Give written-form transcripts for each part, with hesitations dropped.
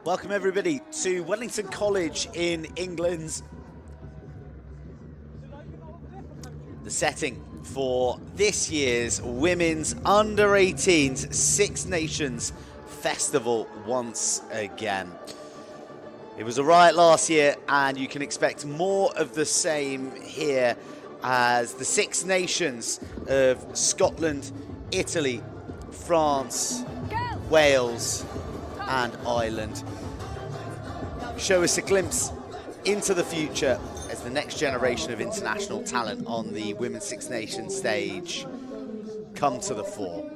Welcome everybody to Wellington College in England. The setting for this year's Women's Under-18s Six Nations Festival once again. It was a riot last year and you can expect more of the same here as the Six Nations of Scotland, Italy, France, Wales and Ireland show us a glimpse into the future as the next generation of international talent on the Women's Six Nations stage come to the fore.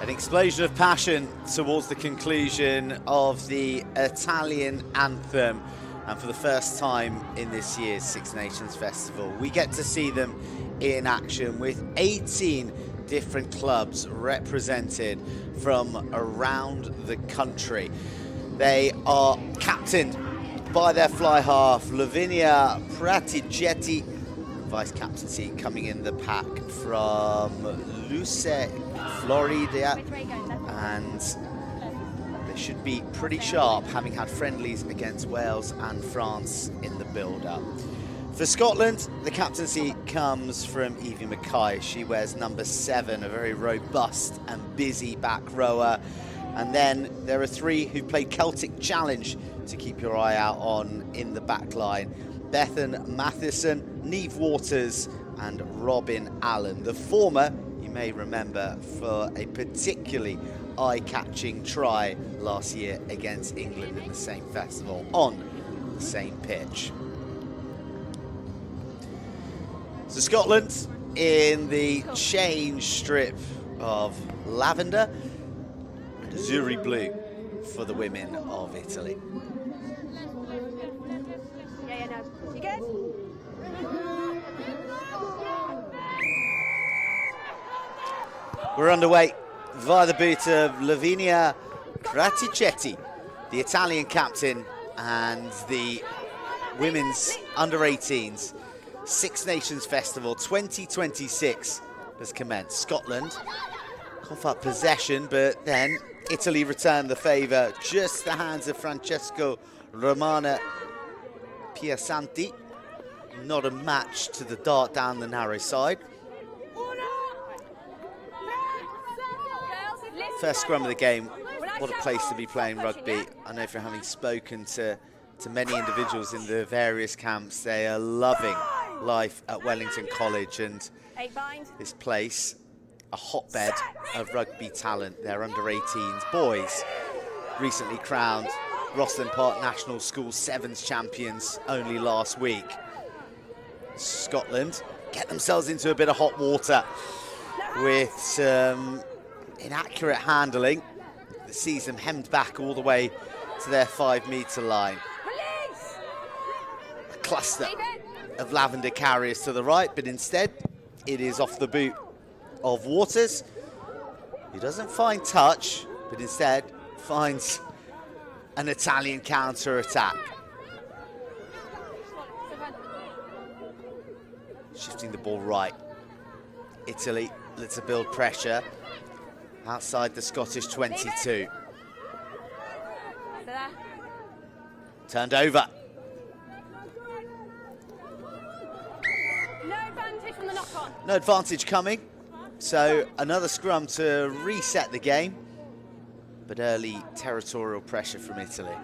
An explosion of passion towards the conclusion of the Italian anthem, and for the first time in this year's Six Nations Festival we get to see them in action with 18 different clubs represented from around the country. They are captained by their fly half Lavinia Pratigetti, vice captaincy coming in the pack from Luce, Florida, and they should be pretty sharp, having had friendlies against Wales and France in the build-up. For Scotland, the captaincy comes from Evie Mackay. She wears number 7, a very robust and busy back rower. And then there are 3 who played Celtic Challenge to keep your eye out on in the back line. Bethan Matheson, Niamh Waters and Robin Allen. The former, you may remember, for a particularly eye-catching try last year against England in the same festival on the same pitch. So Scotland in the change strip of lavender and Azzurri blue for the women of Italy. Yeah, no. You good? We're underway via the boot of Lavinia Graticetti, the Italian captain, and the women's under-18s Six Nations Festival 2026 has commenced. Scotland cough up possession, but then Italy returned the favour. Just the hands of Francesco Romana Piasanti. Not a match to the dart down the narrow side. First scrum of the game. What a place to be playing rugby. I know from having spoken to many individuals in the various camps, they are loving life at Wellington College, and this place, a hotbed of rugby talent. They're under-18s boys, recently crowned Rosslyn Park National School Sevens champions only last week. Scotland get themselves into a bit of hot water with some inaccurate handling that sees them hemmed back all the way to their 5-metre line. A cluster of lavender carriers to the right, but instead it is off the boot of Waters, who doesn't find touch, but instead finds an Italian counter-attack. Shifting the ball right. Italy lets her build pressure outside the Scottish 22. Turned over. No advantage from the knock-on. No advantage coming. So another scrum to reset the game. But early territorial pressure from Italy.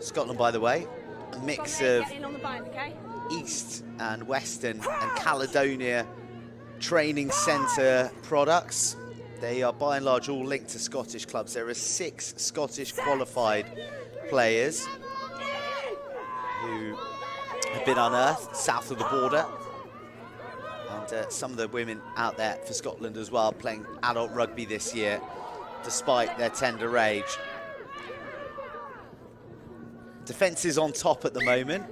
Scotland, by the way, a mix of East and Western and Caledonia training centre products. They are by and large all linked to Scottish clubs. There are 6 Scottish qualified players who have been unearthed south of the border. And some of the women out there for Scotland as well playing adult rugby this year, despite their tender age. Defence is on top at the moment,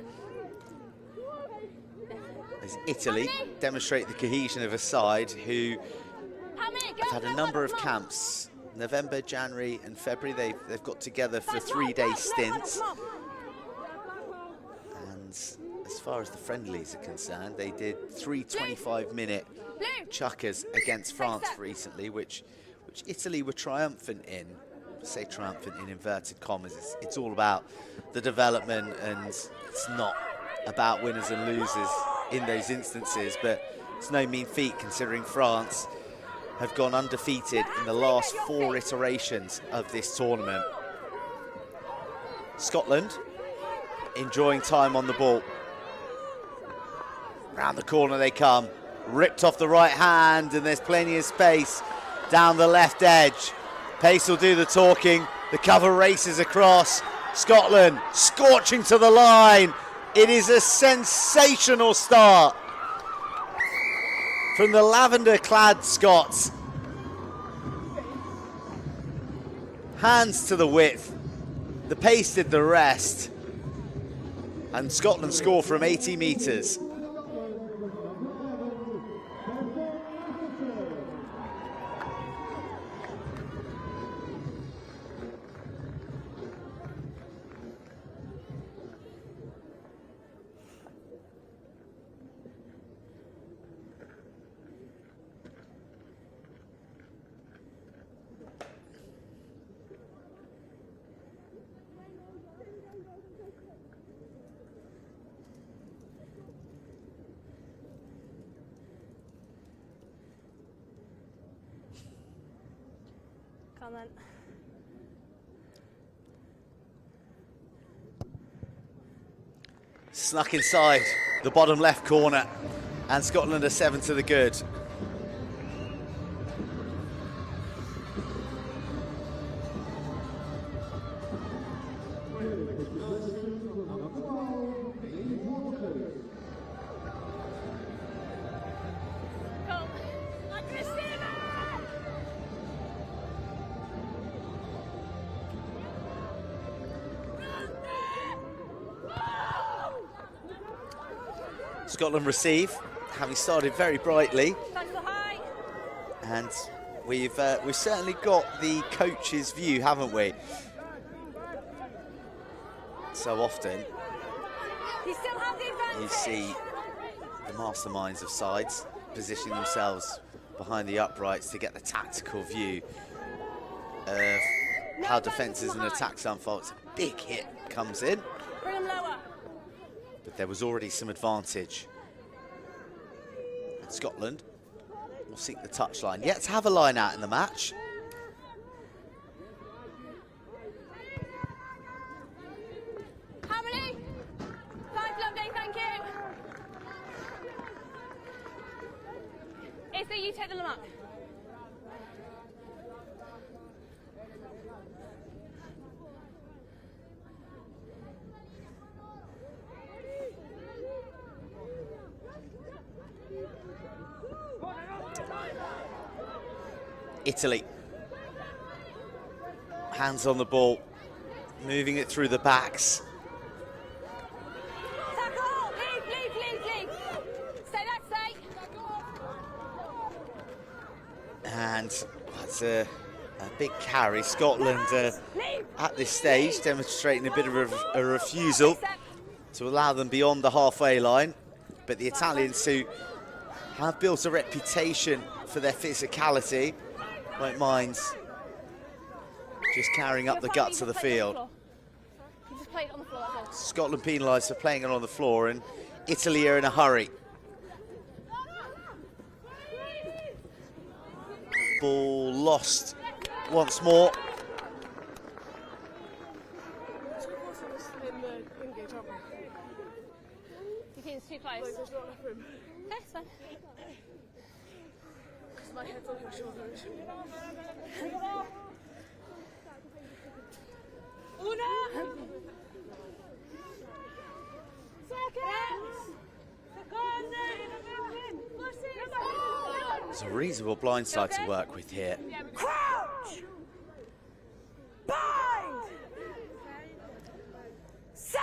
as Italy demonstrate the cohesion of a side who have had a number of camps. November, January and February, they've got together for 3-day stints. And as far as the friendlies are concerned, they did 3 25-minute chukkers against France recently, which Italy were triumphant in. I say triumphant in inverted commas. It's all about the development, and it's not about winners and losers in those instances, but it's no mean feat considering France have gone undefeated in the last 4 iterations of this tournament. Scotland enjoying time on the ball. Round the corner they come, ripped off the right hand, and there's plenty of space down the left edge. Pace will do the talking. The cover races across. Scotland scorching to the line. It is a sensational start from the lavender-clad Scots. Hands to the width. The pace did the rest. And Scotland score from 80 metres. down then. Snuck inside the bottom left corner, and Scotland are 7 to the good. Scotland receive, having started very brightly, and we've certainly got the coach's view, haven't we? So often you see the masterminds of sides positioning themselves behind the uprights to get the tactical view of how defences and attacks unfold. A big hit comes in, but there was already some advantage. And Scotland will seek the touchline. Yet to have a line out in the match. How many? 5, lovely, thank you. If you take the lamp. Italy, hands on the ball, moving it through the backs. Tackle, leave. Stay there, stay. And that's a big carry. Scotland at this stage demonstrating a bit of a refusal to allow them beyond the halfway line. But the Italians, who have built a reputation for their physicality, won't mind just carrying up the guts of the field. You just play it on the floor, that's all. Scotland penalised for playing it on the floor, and Italy are in a hurry. Ball lost once more. You think it's too close? That's fine. My head's on your shoulders. Una! There's a reasonable blindside to work with here. Crouch! Bind! Set!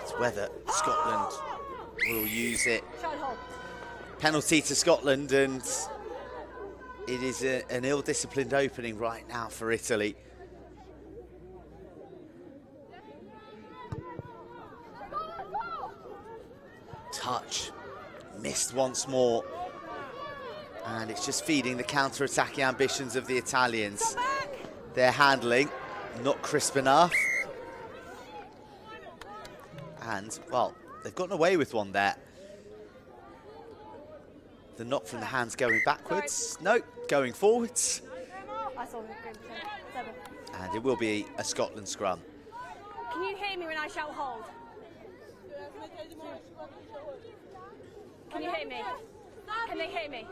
It's whether Scotland will use it. Shine hole. Penalty to Scotland, and it is an ill-disciplined opening right now for Italy. Touch, missed once more, and it's just feeding the counter-attacking ambitions of the Italians. Their handling, not crisp enough. And, well, they've gotten away with one there. The knock from the hands going backwards. No, going forwards. I saw it. 7. And it will be a Scotland scrum. Can you hear me when I shout hold? Can you hear me? Can they hear me?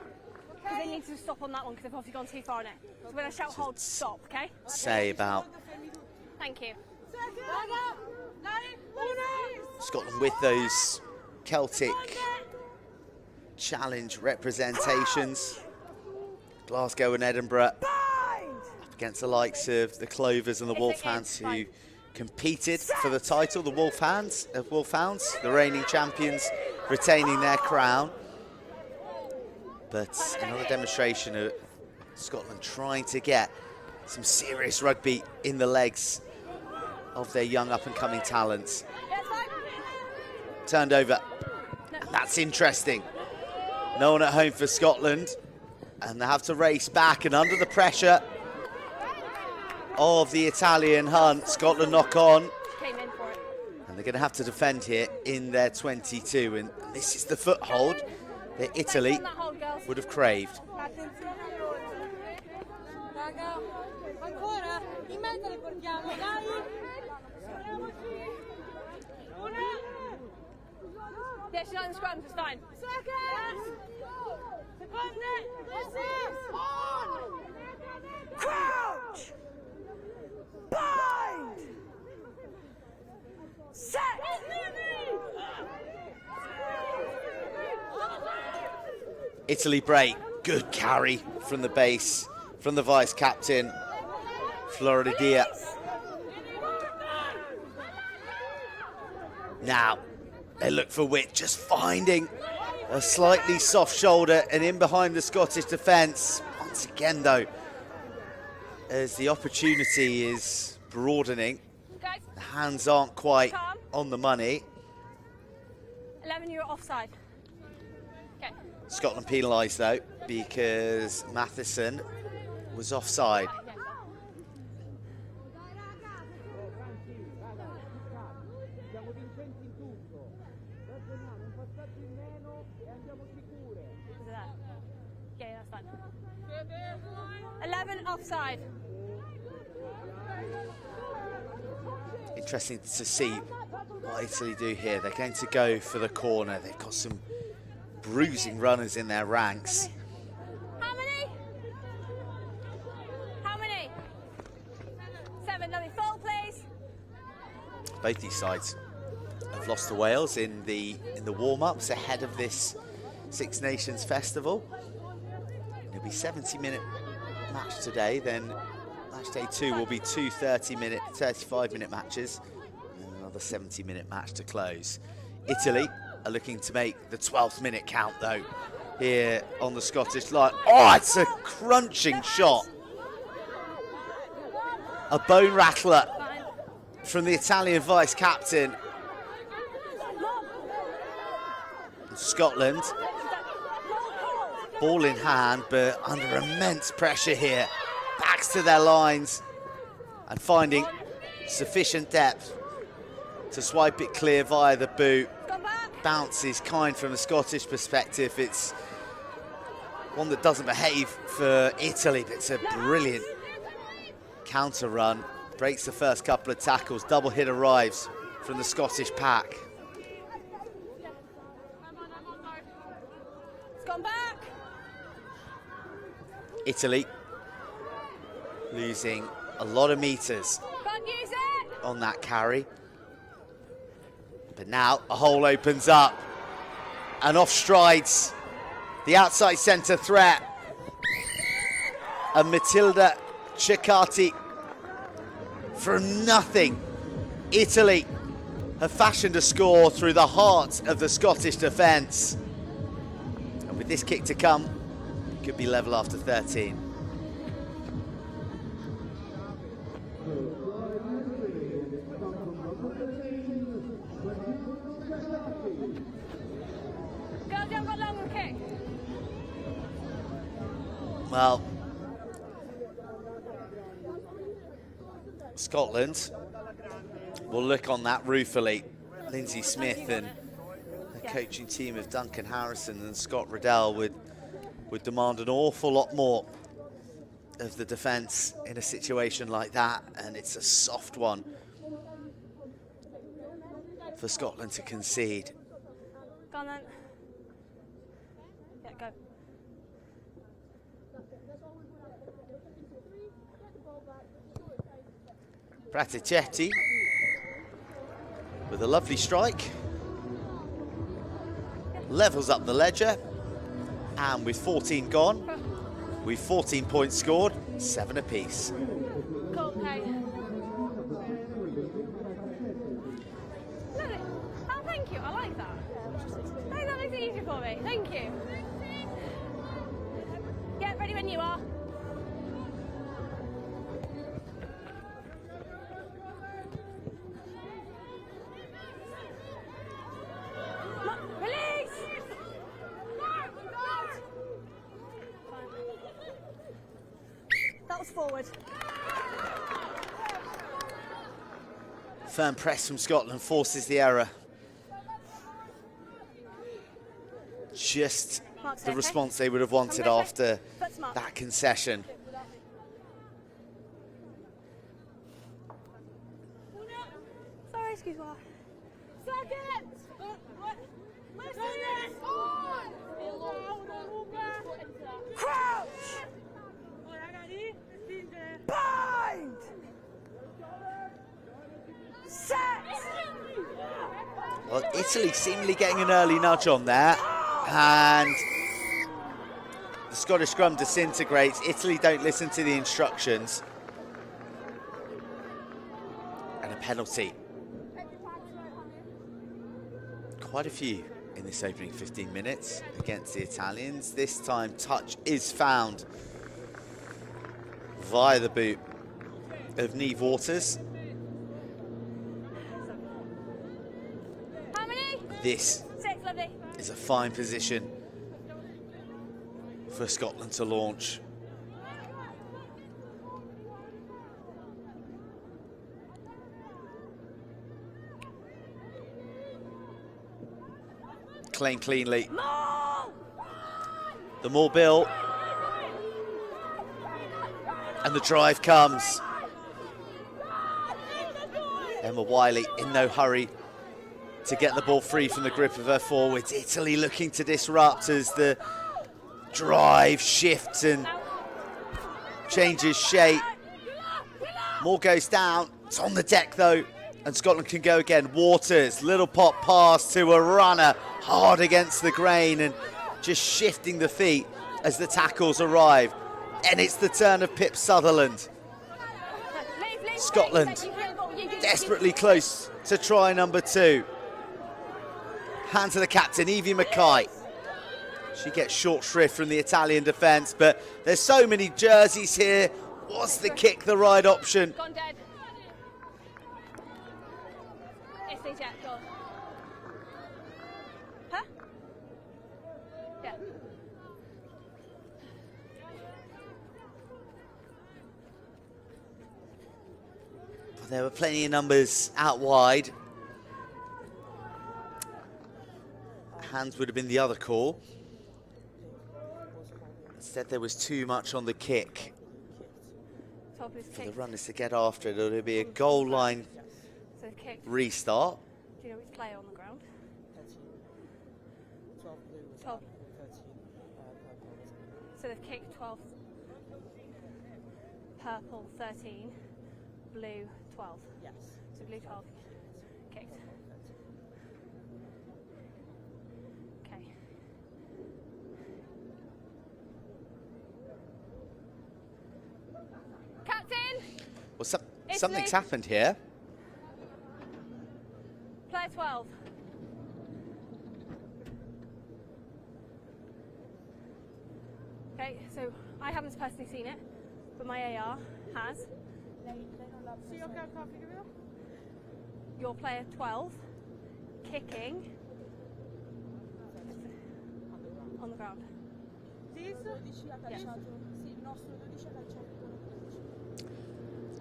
Because they need to stop on that one because they've obviously gone too far on it. So when I shout hold, stop, okay? Say about Thank you. Scotland with those Celtic challenge representations. Glasgow and Edinburgh up against the likes of the Clovers and the Wolfhounds, who competed for the title. The Wolfhounds, the reigning champions, retaining their crown. But another demonstration of Scotland trying to get some serious rugby in the legs of their young up-and-coming talents. Turned over. And that's interesting. No one at home for Scotland, and they have to race back, and under the pressure of the Italian hunt, Scotland knock on, and they're going to have to defend here in their 22, and this is the foothold that Italy would have craved. raga. Ancora? In mezzo le portiamo, dai. Una. Yeah, she's not in the scrum, it's fine. Second. Seconde. On. Crouch. Bind. Set. Italy break, good carry from the base, from the vice captain, Floridia. Now, they look for wit, just finding a slightly soft shoulder and in behind the Scottish defence. Once again though, as the opportunity is broadening, Guys, the hands aren't quite calm. on the money. 11, you're offside. Okay. Scotland penalised though, because Matheson was offside. Okay. Okay, that's fine. 11 offside. Interesting to see what Italy do here. They're going to go for the corner. They've got some bruising runners in their ranks. How many? How many? 7, lovely. Full, please. Both these sides have lost to Wales in the warm-ups ahead of this Six Nations festival. It'll be 70-minute match today, then match day 2 will be two 35-minute matches, and another 70-minute match to close. Italy are looking to make the 12th minute count though, here on the Scottish line. Oh, it's a crunching shot. A bone rattler from the Italian vice captain. Scotland, ball in hand, but under immense pressure here. Backs to their lines and finding sufficient depth to swipe it clear via the boot. Bounce is kind from a Scottish perspective. It's one that doesn't behave for Italy, but it's a brilliant counter run. Breaks the first couple of tackles. Double hit arrives from the Scottish pack. It's gone back. Italy losing a lot of meters Can't use it. on that carry. But now a hole opens up and off strides the outside centre threat. And Matilda Ciccati, from nothing, Italy have fashioned a score through the heart of the Scottish defence. And with this kick to come, it could be level after 13. Girls, you haven't got long to kick. Well, Scotland will look on that ruefully. Lindsay Smith and the coaching team of Duncan Harrison and Scott Riddell would demand an awful lot more of the defence in a situation like that, and it's a soft one for Scotland to concede. Go on then. Yeah, go. Praticetti with a lovely strike, levels up the ledger, and with 14 gone, with 14 points scored, 7 apiece. Cool, okay. Lovely. Oh, thank you. I like that. Oh, that makes it easier for me. Thank you. Yeah, ready when you are. Release! That was forward. Firm press from Scotland forces the error. Just Mark's the okay. response they would have wanted I'm ready. after Foot's marked. that concession. excuse me. Second! Crouch! Bind! Set! Well, Italy seemingly getting an early nudge on there, and the Scottish scrum disintegrates. Italy don't listen to the instructions. And a penalty. Quite a few in this opening 15 minutes against the Italians. This time, touch is found via the boot of Neve Waters. How many? This 6, lovely. is a fine position for Scotland to launch. Claim cleanly. The more bill. And the drive comes. Emma Wiley in no hurry to get the ball free from the grip of her forwards. Italy looking to disrupt as the drive shifts and changes shape. Moore goes down. It's on the deck though, and Scotland can go again. Waters, little pop pass to a runner, hard against the grain and just shifting the feet as the tackles arrive. And it's the turn of Pip Sutherland. Scotland desperately close to try number 2. Hand to the captain, Evie Mackay. She gets short shrift from the Italian defence, but there's so many jerseys here. Was the kick the right option? Gone dead. Italy jet, go. Huh? Yeah. Well, there were plenty of numbers out wide. Hands would have been the other call. Instead, there was too much on the kick for the runners to get after it. It'll be a goal line restart. Do you know which player on the ground? 12. So they've kicked 12. Purple 13, blue 12. Yes. So blue 12 kicked. Okay. Captain! Well, something's happened here. Player 12. Okay, so I haven't personally seen it, but my AR has. Your player 12 kicking on the ground. Yes.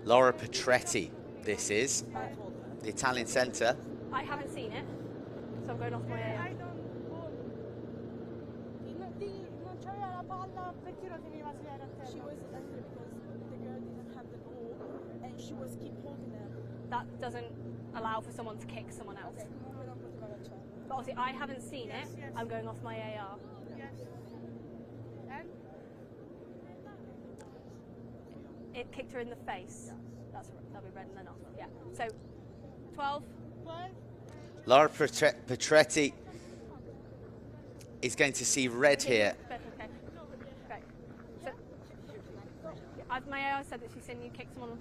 Laura Petretti, this is the Italian centre. I haven't seen it, so I'm going off my AR. She was angry because the girl didn't have the ball and she was keep holding her. That doesn't allow for someone to kick someone else. But obviously I haven't seen it, I'm going off my AR. It kicked her in the face. That'll be red and then off. Yeah. So 12. Laura Petretti is going to see red here. Okay. So, my AR said that she's seen you kick someone on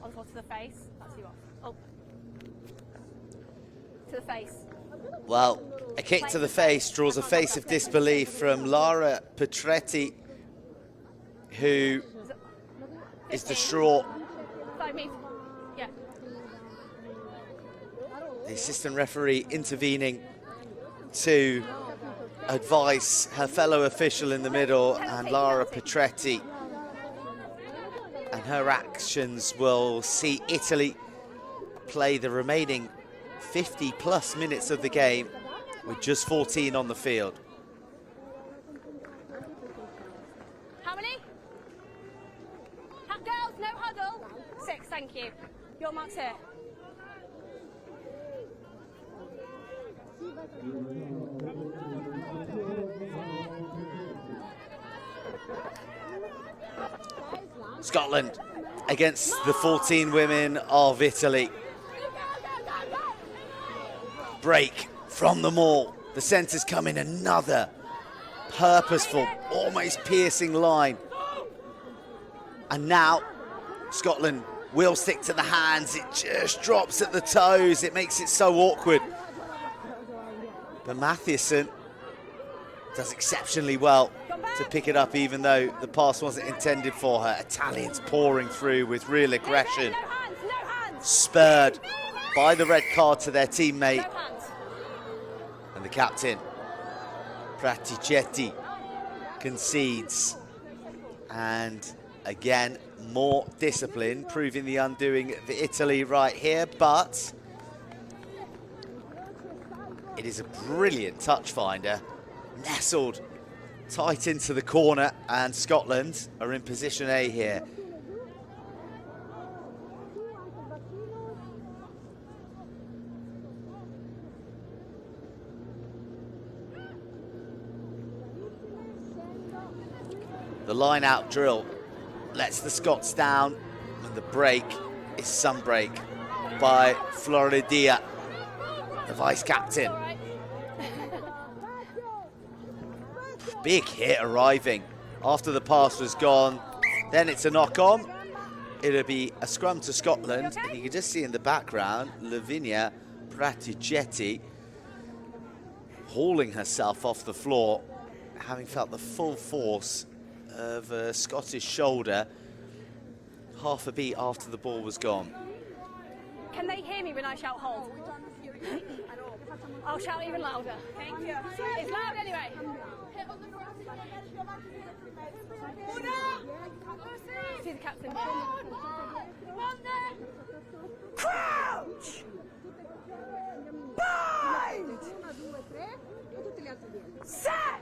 the floor to the face. That's you off. Oh. To the face. Well, a kick to the face draws a face of disbelief from Laura Petretti, who is distraught. 5 meters. Yeah. The assistant referee intervening to advise her fellow official in the middle, and Laura Petretti and her actions will see Italy play the remaining 50 plus minutes of the game with just 14 on the field. How many? Girls, no huddle. 6, thank you. Your mark's here. Scotland against the 14 women of Italy. Break from the maul. The centres come in, another purposeful, almost piercing line. And now Scotland will stick to the hands. It just drops at the toes. It makes it so awkward. But Mathieson does exceptionally well to pick it up, even though the pass wasn't intended for her. Italians pouring through with real aggression. Spurred by the red card to their teammate. And the captain, Praticetti, concedes. And again, more discipline, proving the undoing of Italy right here. But it is a brilliant touch finder, nestled tight into the corner, and Scotland are in position A here. The line out drill lets the Scots down, and the break is some break by Floridia, the vice captain. Big hit arriving after the pass was gone. Then it's a knock on. It'll be a scrum to Scotland. And you can just see in the background Lavinia Praticetti hauling herself off the floor, having felt the full force of a Scottish shoulder half a beat after the ball was gone. Can they hear me when I shout hold? I'll shout even louder. Thank you. It's loud anyway. See the captain. Crouch! Bind! Set!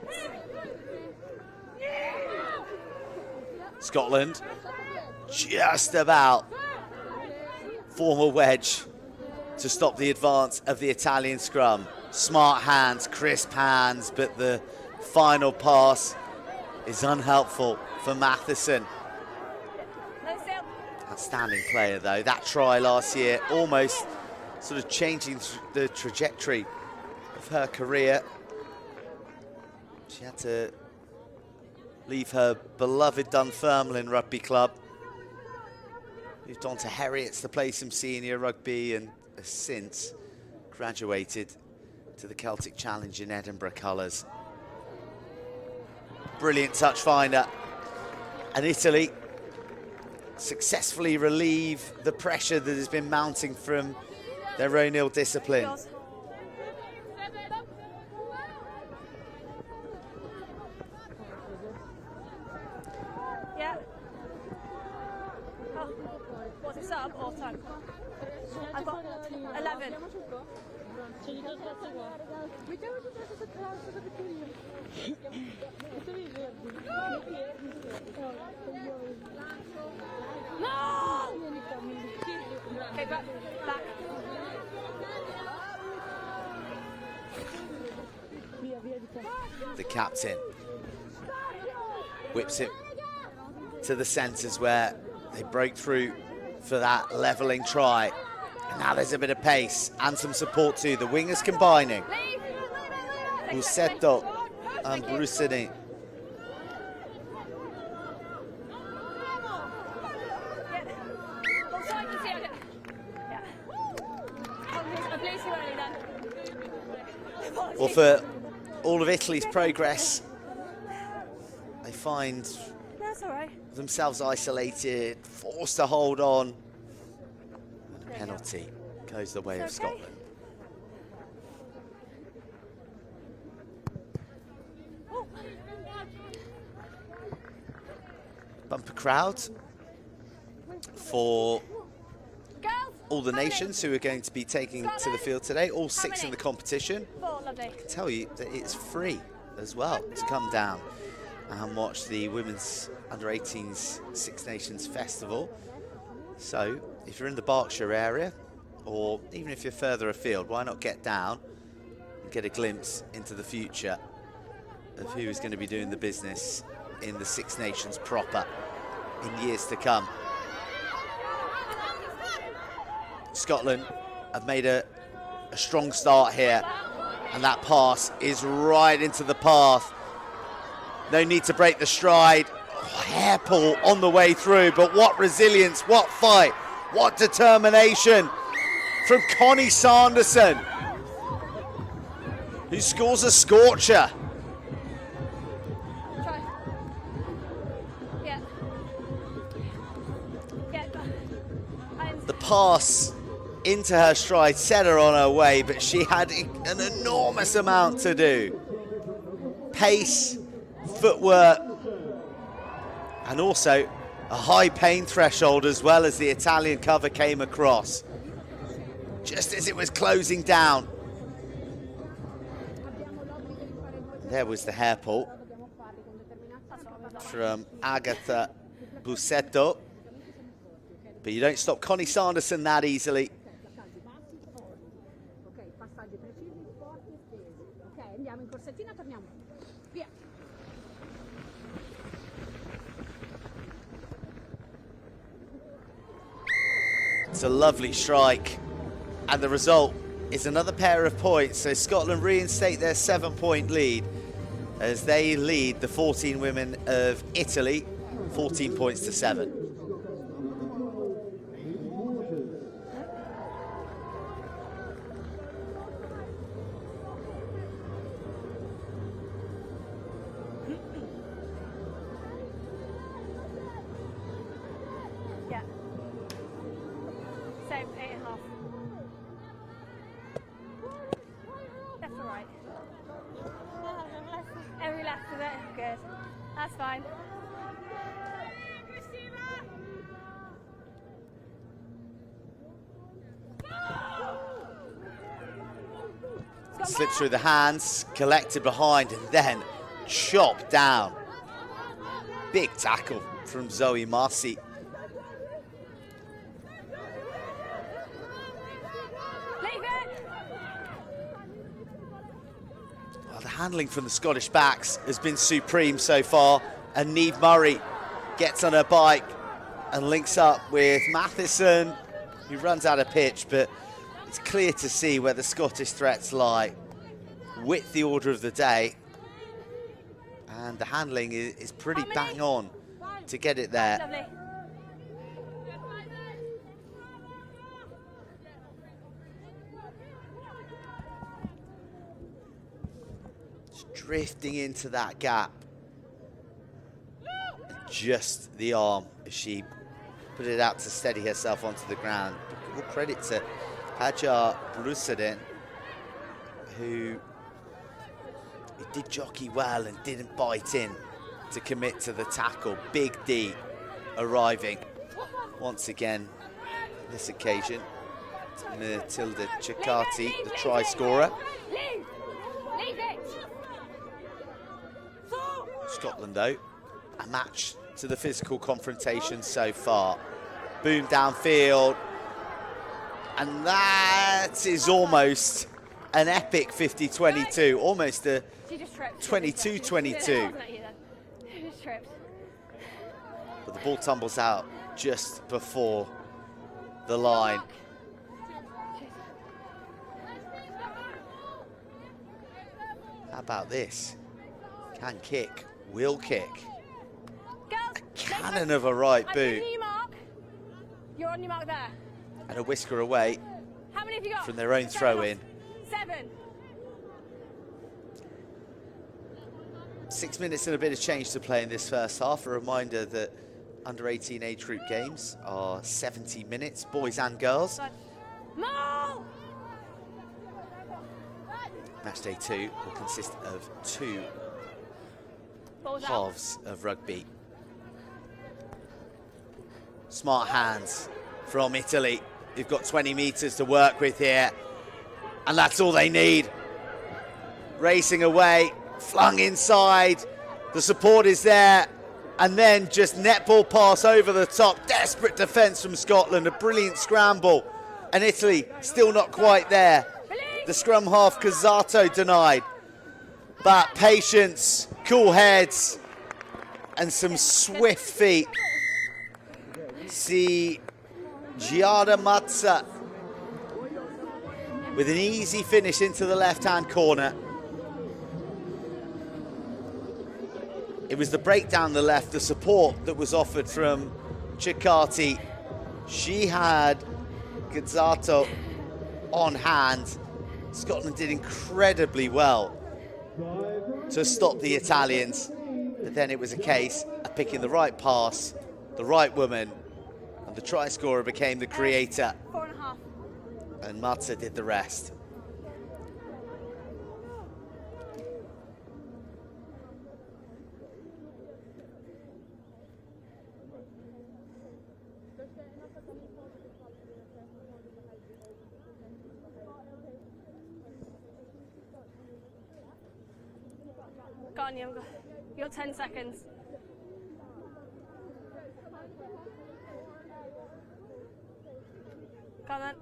Scotland just about form a wedge to stop the advance of the Italian scrum. Smart hands, crisp hands, but the final pass is unhelpful for Mathieson. Outstanding player though. That try last year almost sort of changing the trajectory of her career. She had to leave her beloved Dunfermline Rugby Club. Moved on to Heriots to play some senior rugby, and has since graduated to the Celtic Challenge in Edinburgh colours. Brilliant touch finder. And Italy successfully relieve the pressure that has been mounting from their own ill discipline. Yeah. Oh, what's it, sub or time? I've got 11. No! Okay, back. The captain whips it to the centres where they broke through for that levelling try. And now there's a bit of pace and some support too. The wingers combining. Bussetto and Brusini. Well, for all of Italy's progress, they find themselves isolated, forced to hold on. And a penalty goes the way of Scotland. Bumper crowd for all the nations who are going to be taking to the field today, all 6 in the competition. I can tell you that it's free as well to come down and watch the Women's Under-18s Six Nations Festival. So if you're in the Berkshire area, or even if you're further afield, why not get down, get a glimpse into the future of who is going to be doing the business in the Six Nations proper in years to come. Scotland have made a strong start here, and that pass is right into the path. No need to break the stride. Oh, hair pull on the way through, but what resilience, what fight, what determination from Connie Sanderson, who scores a scorcher. Try. Yeah. Yeah. The pass into her stride set her on her way, but she had an enormous amount to do. Pace, footwork, and also a high pain threshold as well as the Italian cover came across. Just as it was closing down. There was the hair pull from Agatha Bussetto. But you don't stop Connie Sanderson that easily. It's a lovely strike, and the result is another pair of points. So Scotland reinstate their 7-point lead as they lead the 14 women of Italy 14 points to 7. Yeah. Same, 8.5. Left or right? Every left of it. Good. That's fine. Slipped through the hands, collected behind, and then chopped down. Big tackle from Zoe Marcy. Well, the handling from the Scottish backs has been supreme so far, and Niamh Murray gets on her bike and links up with Matheson, who runs out of pitch, but it's clear to see where the Scottish threats lie with the order of the day. And the handling is pretty bang on to get it there. Lovely. Just drifting into that gap. Just the arm as she put it out to steady herself onto the ground. All credit to Hajar Brusadin, who did jockey well and didn't bite in to commit to the tackle. Big D arriving once again this occasion. Matilda Ciccardi, the try scorer. Scotland, though, a match to the physical confrontation so far. Boom downfield. And that is almost an epic 50-22, almost a 22-22. But the ball tumbles out just before the line. How about this? Can kick, will kick. A cannon of a right boot. You're on your mark there. And a whisker away How many have you got? from their own throw-in. 7. 6 minutes and a bit of change to play in this first half. A reminder that under-18 age group games are 70 minutes, boys and girls. Maul! Match day 2 will consist of 2 Balls out. halves of rugby. Smart hands from Italy. They've got 20 metres to work with here, and that's all they need. Racing away, flung inside, the support is there, and then just netball pass over the top. Desperate defence from Scotland, a brilliant scramble, and Italy still not quite there. The scrum half, Cazzato, denied. But patience, cool heads, and some swift feet. See Giada Mazza with an easy finish into the left-hand corner. It was the break down the left, the support that was offered from Ciccati. She had Cazzato on hand. Scotland did incredibly well to stop the Italians, but then it was a case of picking the right pass, the right woman, and the try scorer became the creator. 4.5. And Mazza did the rest. Go on, you got 10 seconds. Go on then.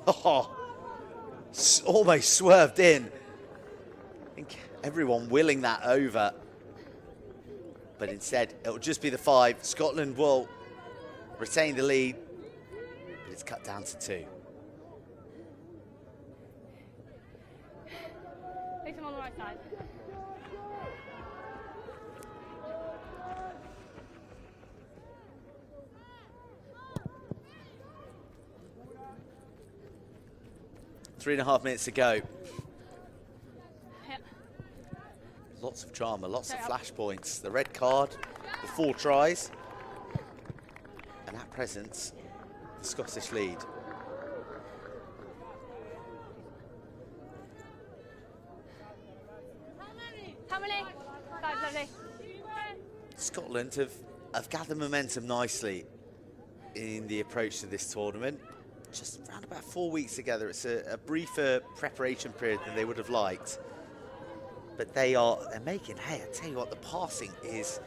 Oh, almost swerved in. I think everyone willing that over. But instead, it'll just be the 5. Scotland will retain the lead, but it's cut down to 2. Leave him on the right side. Three and a half minutes to go. Yep. Lots of drama, lots of flashpoints. The red card, the 4 tries, and at present, the Scottish lead. How many? 5, lovely. Scotland have gathered momentum nicely in the approach to this tournament. Just around about 4 weeks together. It's a briefer preparation period than they would have liked. But they're making hay. I tell you what, the passing is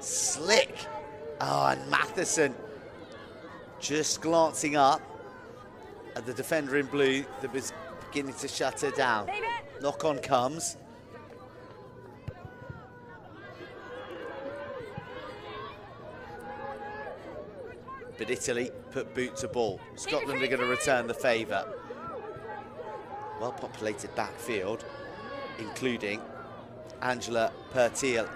slick. Oh, and Matheson just glancing up at the defender in blue that was beginning to shut her down. Knock on comes. But Italy put boot to ball. Scotland are going to return the favour. Well-populated backfield, including Angela Pertiel.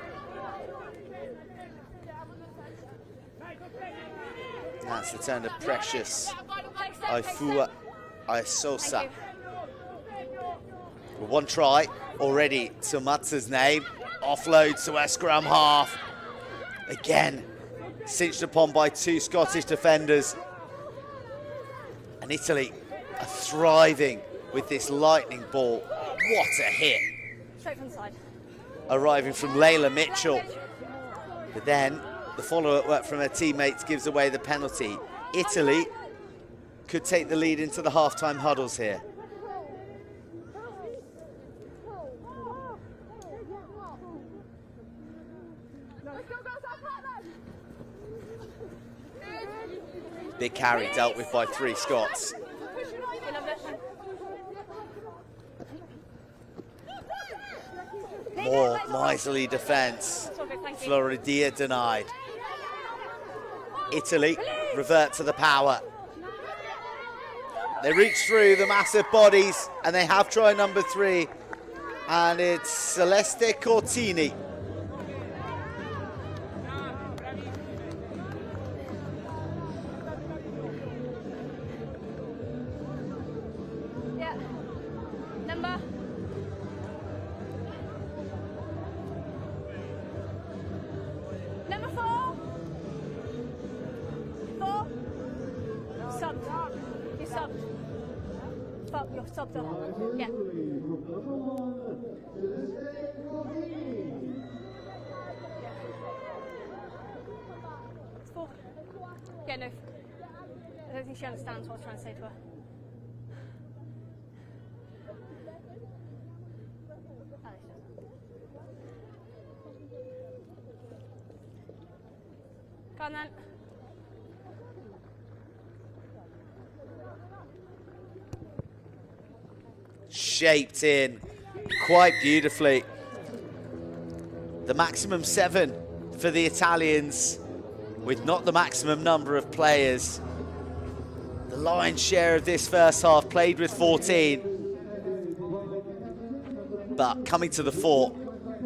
That's the turn of Precious Aifua Aisosa. With 1 try already to Mazza's name. Offload to our scrum half. Again, cinched upon by 2 Scottish defenders. And Italy are thriving with this lightning ball. What a hit. Straight from the side. Arriving from Layla Mitchell. But then the follow-up work from her teammates gives away the penalty. Italy could take the lead into the half-time huddles here. Big carry dealt with by 3 Scots. More miserly defence. Floridia denied. Italy revert to the power. They reach through the massive bodies and they have try number 3. And it's Celeste Cortini. Yeah, no. I don't think she understands what I was trying to say to her. Go on then. shaped in quite beautifully. The maximum 7 for the Italians, with not the maximum number of players. The lion's share of this first half played with 14, but coming to the fore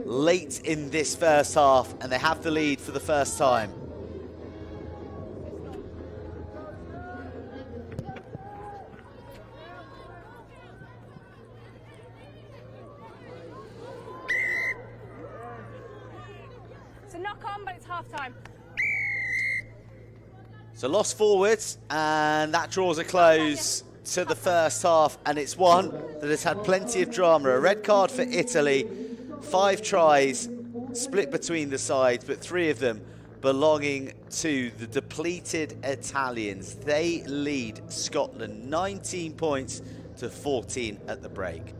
late in this first half, and they have the lead for the first time. It's a knock on, but it's half time. So lost forwards, and that draws a close to the first half, and it's one that has had plenty of drama. A red card for Italy, 5 tries split between the sides, but 3 of them belonging to the depleted Italians. They lead Scotland 19 points to 14 at the break.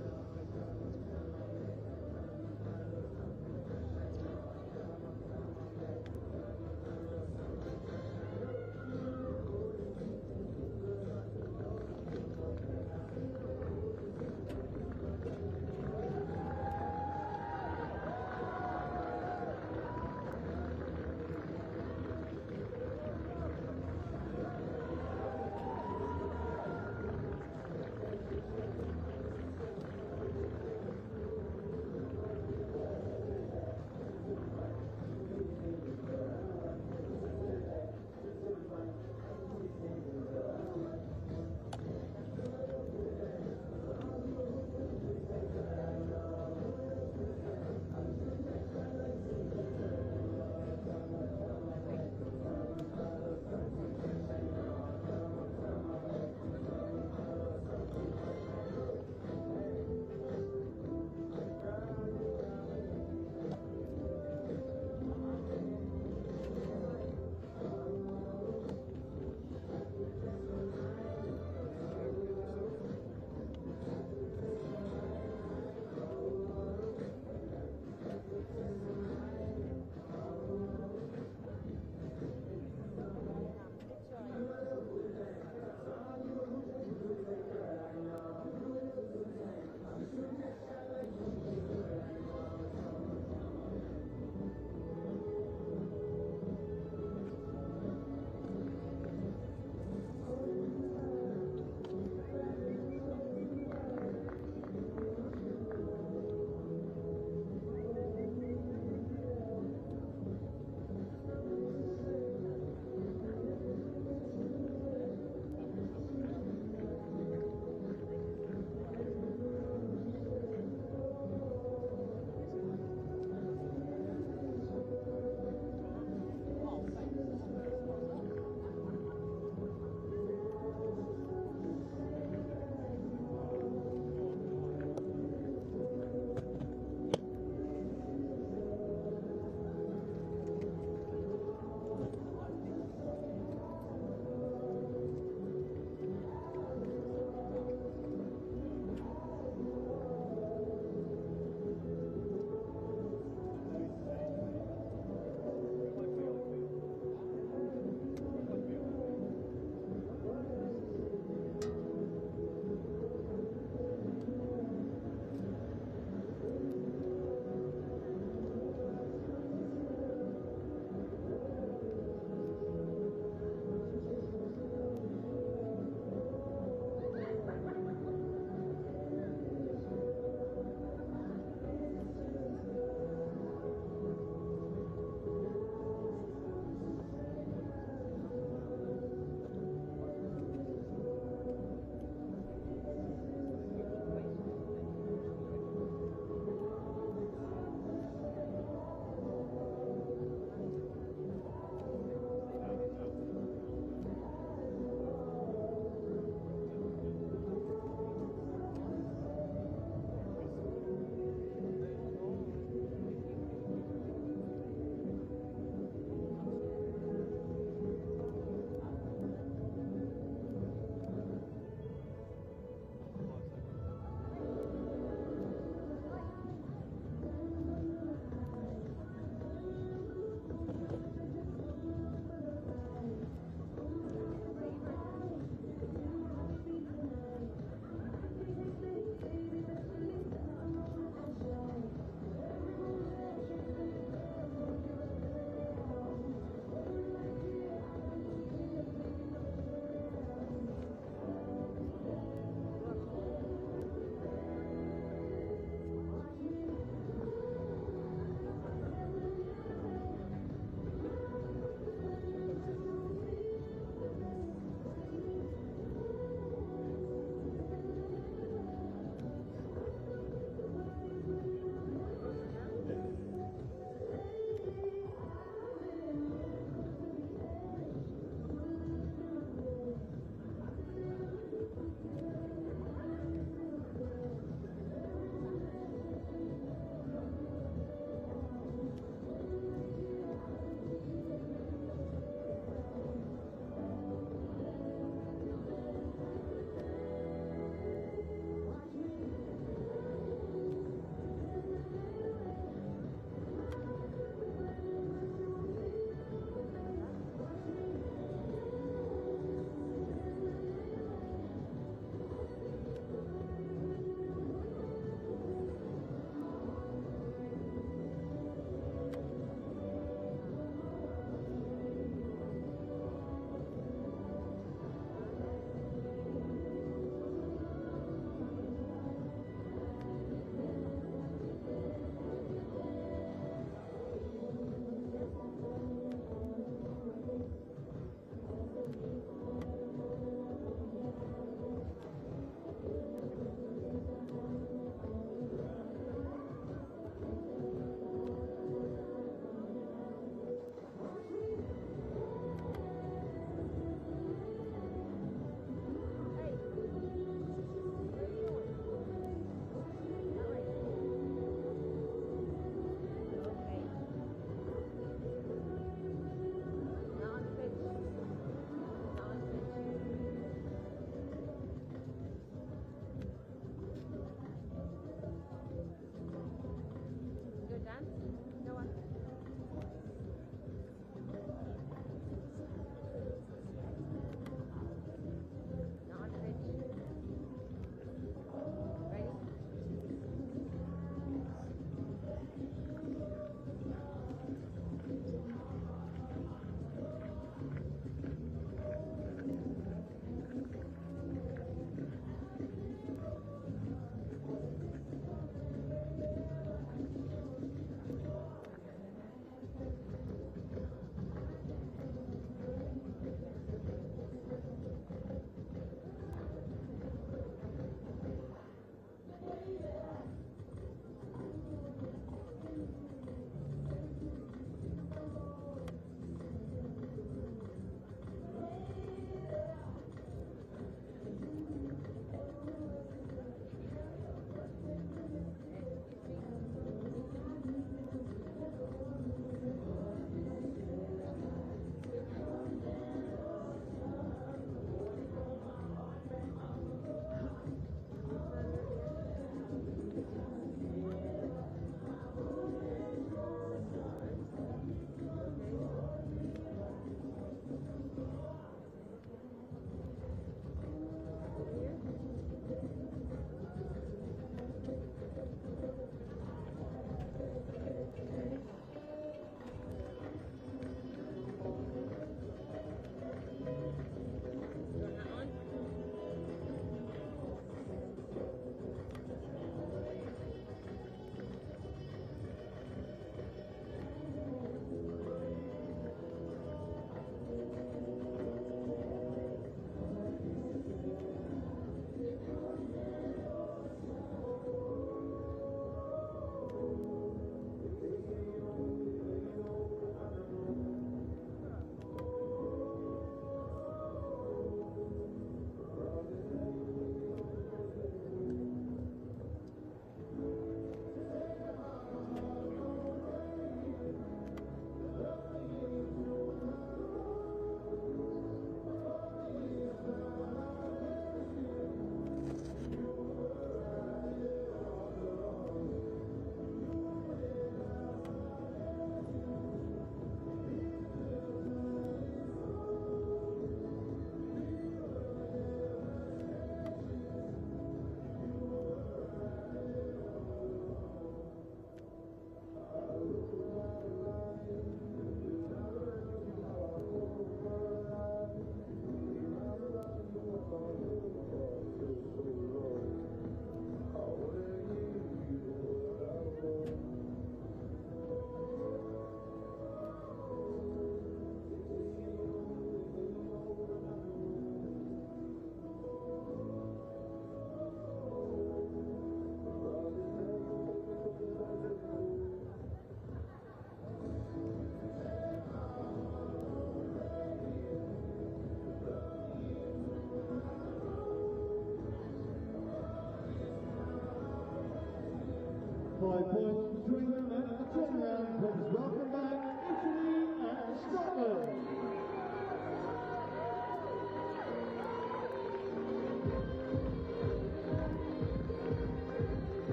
points between them and a turnaround. Please welcome back Italy and Scotland.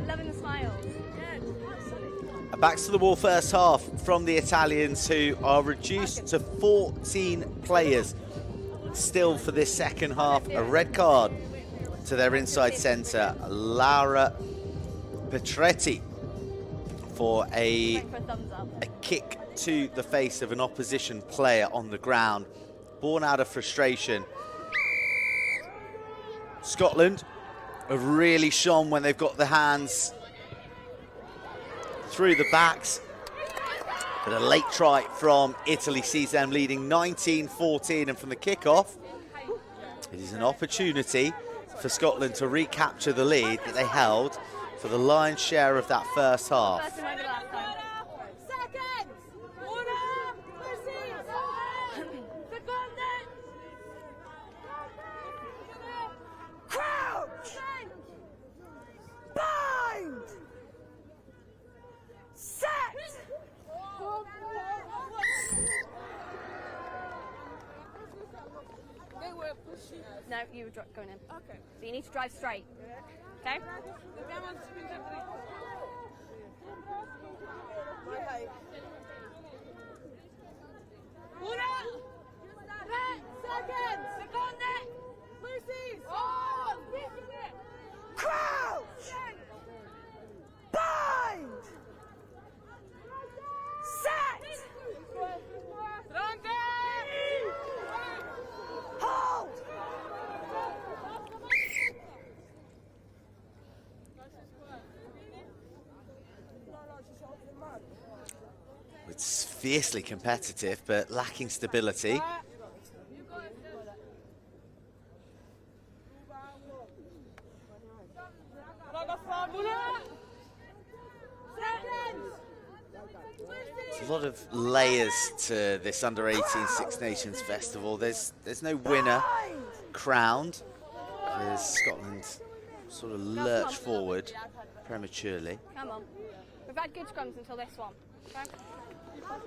Loving the smiles. Backs to the wall first half from the Italians, who are reduced to 14 players still for this second half. A red card to their inside centre, Laura Petretti, for a kick to the face of an opposition player on the ground, born out of frustration. Scotland have really shone when they've got the hands through the backs, but a late try from Italy sees them leading 19-14, and from the kickoff, it is an opportunity for Scotland to recapture the lead that they held for the lion's share of that first half. Crouch! Bind! Set! No, you were going in. Okay. So you need to drive straight. Okay? Crouch! Bind! Set! Hold! It's fiercely competitive, but lacking stability. There's a lot of layers to this under-18 Six Nations Festival. There's no winner crowned, as Scotland sort of lurch forward prematurely. Come on. We've had good scrums until this one. Okay?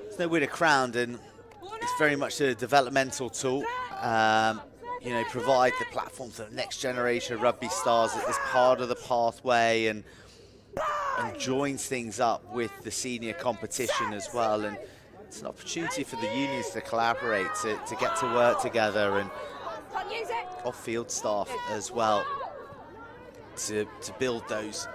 There's no winner crowned, and it's very much a developmental tool. You know, provide the platform for the next generation of rugby stars as part of the pathway, and joins things up with the senior competition as well. And it's an opportunity for the unions to collaborate, to get to work together, and off-field staff as well, to build those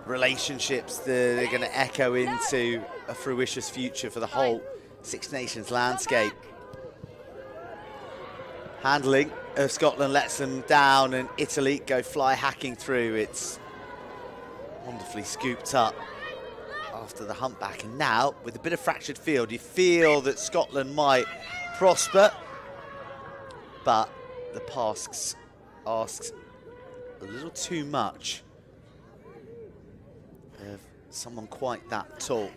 relationships that are going to echo into a fruitious future for the whole Six Nations landscape. Handling of Scotland lets them down, and Italy go fly hacking through. It's wonderfully scooped up after the humpback, and now with a bit of fractured field, you feel that Scotland might prosper, but the pass asks a little too much of someone quite that tall.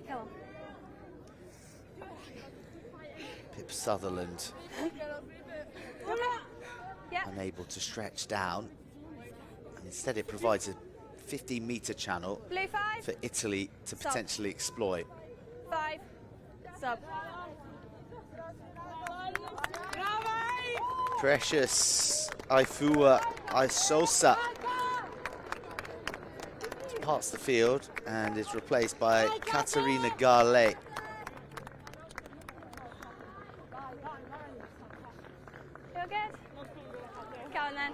Pip Sutherland unable to stretch down, and instead it provides a 15-metre channel for Italy to potentially exploit. 5, sub. Precious Ifua Isosa departs the field and is replaced by Katarina Garlet. Feel good? Go on then.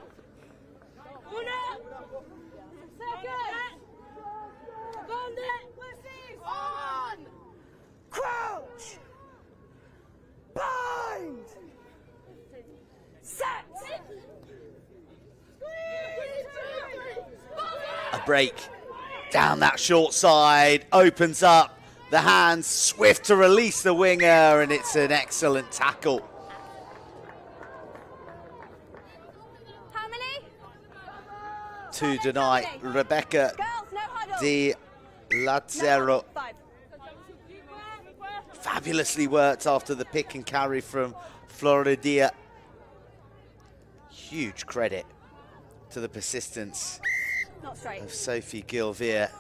On! Crouch! Bind! Set! A break down that short side opens up the hands, swift to release the winger, and it's an excellent tackle. How many? To deny Rebecca Girls, no huddle. Di Lazzaro. 5. Fabulously worked after the pick and carry from Floridia. Huge credit to the persistence Not straight. of Sophie Gilvier.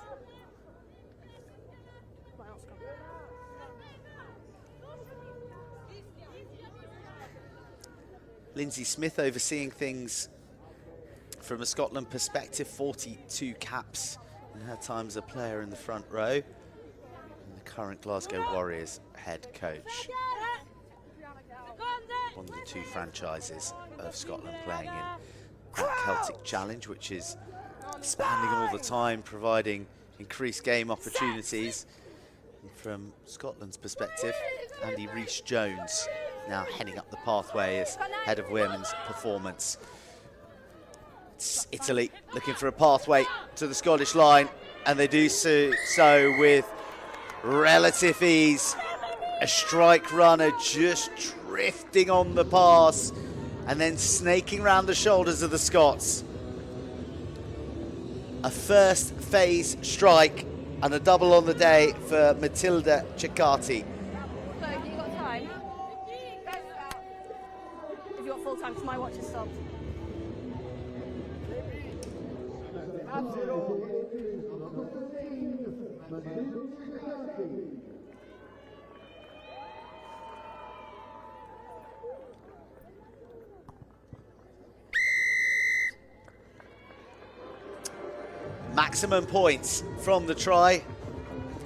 Lindsay Smith overseeing things from a Scotland perspective, 42 caps in her time as a player in the front row. And the current Glasgow Warriors head coach. One of the 2 franchises of Scotland playing in that Celtic Challenge, which is expanding all the time, providing increased game opportunities. And from Scotland's perspective, Andy Rees-Jones now heading up the pathway as head of women's performance. It's Italy looking for a pathway to the Scottish line, and they do so with relative ease. A strike runner just drifting on the pass and then snaking round the shoulders of the Scots. A first phase strike and a double on the day for Matilda Ciccati. So, have you got time? Have you got full time? Because my watch has stopped. Maximum points from the try,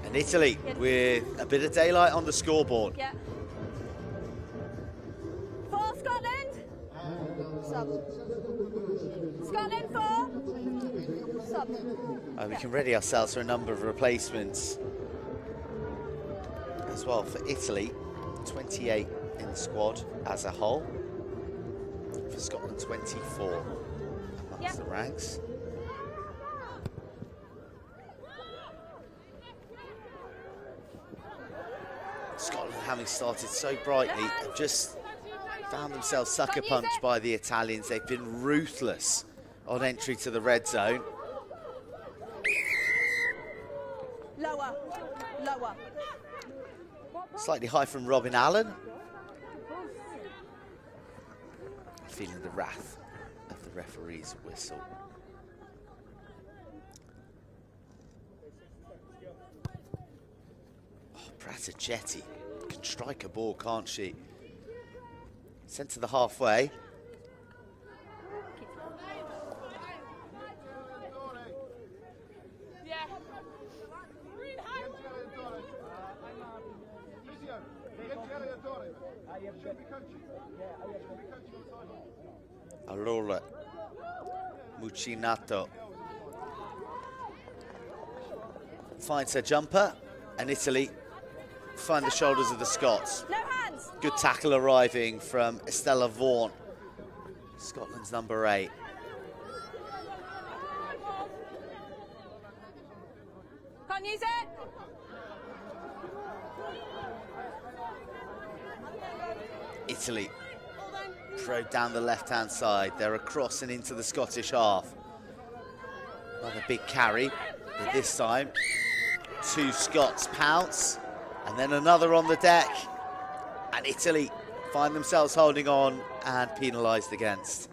and Italy with a bit of daylight on the scoreboard. Yeah. For Scotland. Sub. Scotland for. Sub. We can ready ourselves for a number of replacements as well for Italy. 28 in the squad as a whole. For Scotland, 24 amongst the ranks. Scotland, having started so brightly, have just found themselves sucker punched by the Italians. They've been ruthless on entry to the red zone. Lower. Lower. Slightly high from Robin Allen. Feeling the wrath of the referee's whistle. Oh, Praticetti can strike a ball, can't she? Sent to the halfway. Allora, Mucinato finds her jumper, and Italy find the shoulders of the Scots. No hands. Good tackle arriving from Estella Vaughan, Scotland's number 8. Can't use it. Italy throw down the left-hand side. They're across and into the Scottish half. Another big carry, but this time 2 Scots pounce, and then another on the deck. And Italy find themselves holding on and penalised against.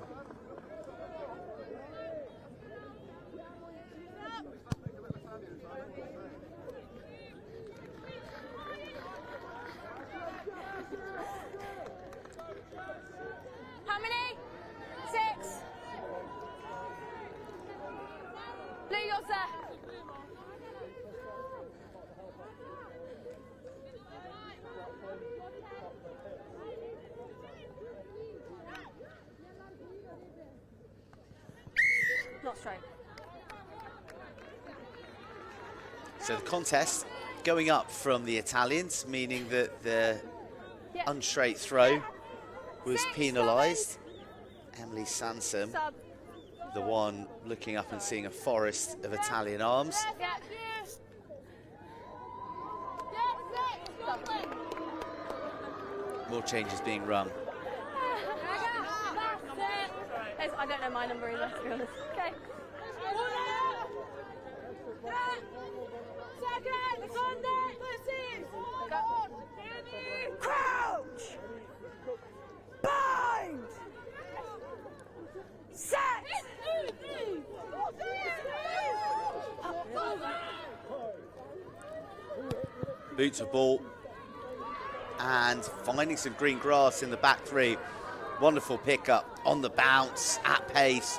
How many? 6. Blue, yours there. Not straight. So the contest going up from the Italians, meaning that the Yeah. unstraight throw was 6, penalised. Emily Sansom, Sub. the one looking up and seeing a forest of Italian arms. Yeah. More changes being rung. I don't know my number either, to be honest. Okay. Crouch! Bind! Set! Boots of ball. And finding some green grass in the back three. Wonderful pickup on the bounce, at pace.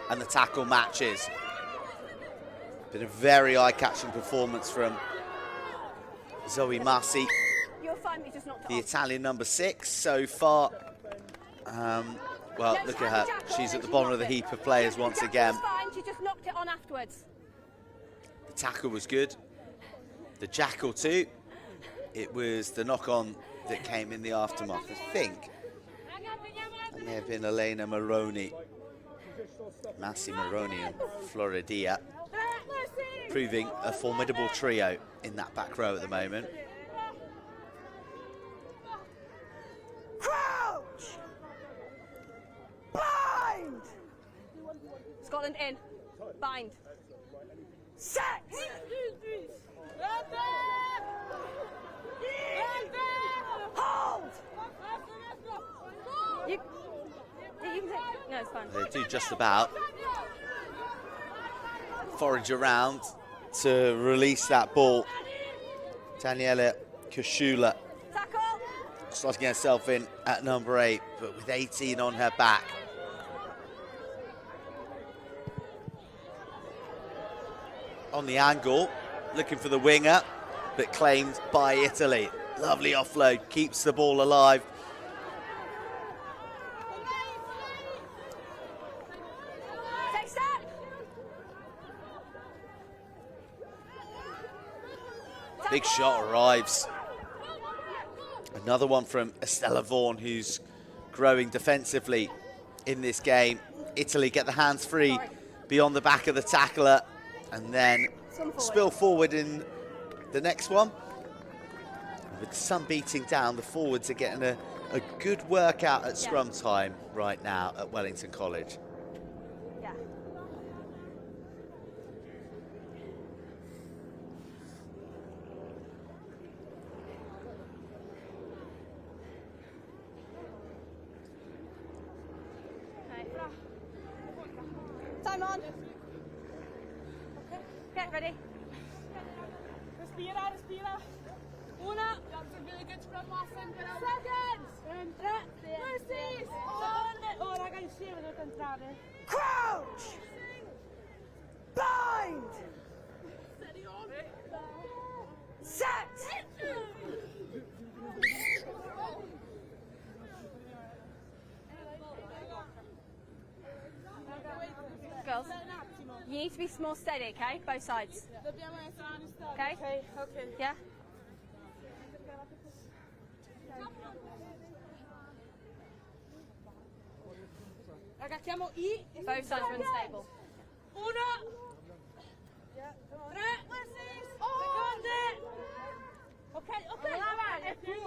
And the tackle matches. Been a very eye-catching performance from Zoe Massi, You're fine, you just knocked it the off. Italian number 6 so far. Well, look at her. She's at the bottom of the heap of players once again. Fine, she just knocked it on afterwards. The tackle was good. The jackal too. It was the knock-on that came in the aftermath. I think that may have been Elena Maroney, Massi Maroney and Floridia, proving a formidable trio in that back row at the moment. Crouch! Bind! Scotland in. Bind. Set! Hold! You can take, no, it's fine. They do just about forage around to release that ball. Daniela Koshula Tackle! slotting herself in at number 8, but with 18 on her back. On the angle, looking for the winger, but claimed by Italy. Lovely offload, keeps the ball alive. Take step! Big shot arrives. Another one from Estella Vaughan, who's growing defensively in this game. Italy get the hands free beyond the back of the tackler and then spill forward in the next one. With the sun beating down, the forwards are getting a good workout at scrum time right now at Wellington College. Yeah. Time on. Get ready. Respira, respira. Una. That's a really good scrum last time. Seconds. Lucy's. Oh, raga, insieme dovete entrare. Crouch! Bind! Set! Girls, you need to be more steady, okay? Both sides. Dobbiamo essere aggiustati. Okay? Okay. Yeah? Raga, chiamo I. Both sides are unstable. Una. Tre. Seconde. Ok. E più.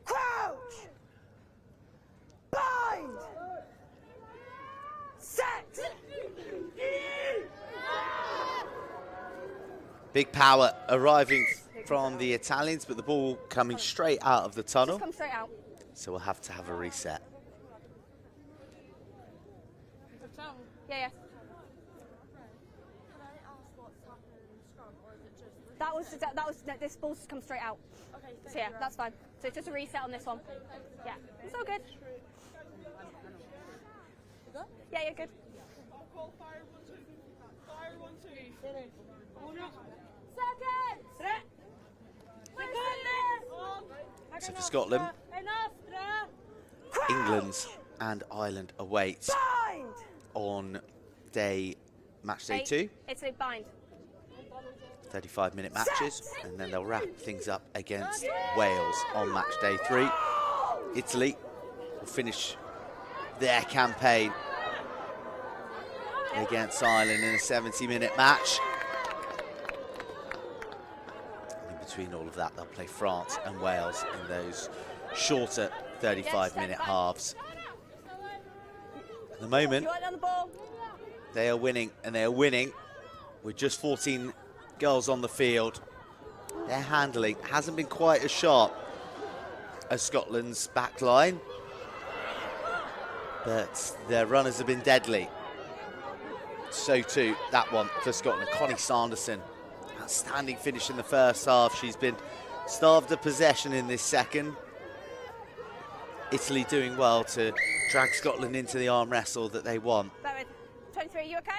Crouch! Bind! Set! Big power arriving from the Italians, but the ball coming straight out of the tunnel. Just come straight out. So we'll have to have a reset. Yeah, yeah. This ball's just come straight out. Okay. So yeah, that's fine. So it's just a reset on this one. Yeah, it's all good. Yeah, you're good. I'll call fire 1, 2. Fire 1, 2. Una. Seconds! Tre. Seconde. So for Scotland, È nostra. England and Ireland awaits Bind! on match day 2. Italy bind. 35-minute matches, and then they'll wrap things up against Wales on match day 3. Italy will finish their campaign against Ireland in a 70-minute match. In between all of that, they'll play France and Wales in those shorter 35-minute halves. At the moment, they are winning, and they are winning with just 14 girls on the field. Their handling hasn't been quite as sharp as Scotland's back line, but their runners have been deadly. So too, that one for Scotland. Connie Sanderson, outstanding finish in the first half. She's been starved of possession in this second. Italy doing well to drag Scotland into the arm wrestle that they want. 23, you okay?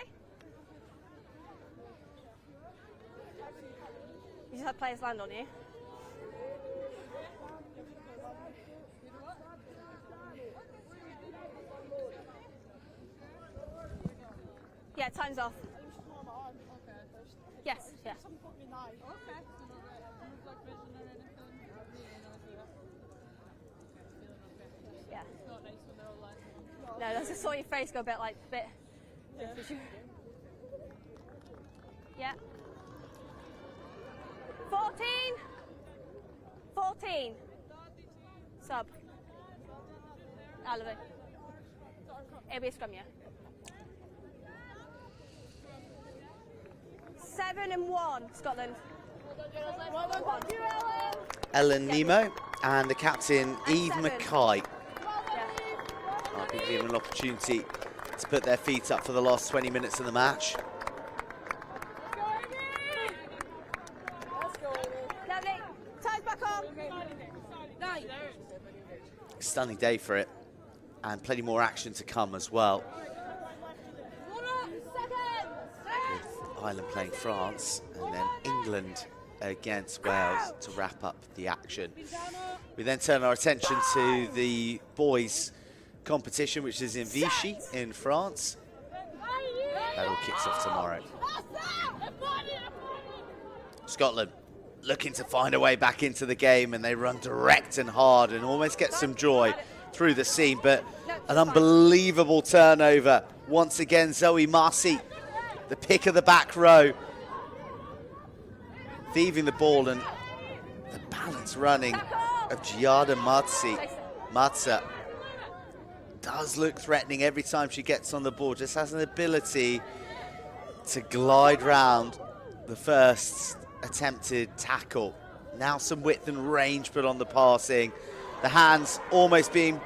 You just had players land on you. Yeah, time's off. Yes, yeah. Yeah. No, I just saw your face go a bit like, Yeah. 14. 14. Sub. Out of it. It'll be a scrum, yeah. 7-1, Scotland. Ellen Nemo and the captain, Eve Mackay. Might be given an opportunity to put their feet up for the last 20 minutes of the match. Lovely. Time's back on. Stunning day for it, and plenty more action to come as well. With Ireland playing France, and then England against Wales to wrap up the action. We then turn our attention to the boys' competition, which is in Vichy in France. That all kicks off tomorrow. Scotland looking to find a way back into the game, and they run direct and hard and almost get some joy through the seam, but an unbelievable turnover. Once again, Zoe Marcy, the pick of the back row, thieving the ball, and the balance running of Giada Matza does look threatening every time she gets on the ball. Just has an ability to glide round the first attempted tackle. Now some width and range put on the passing. The hands almost being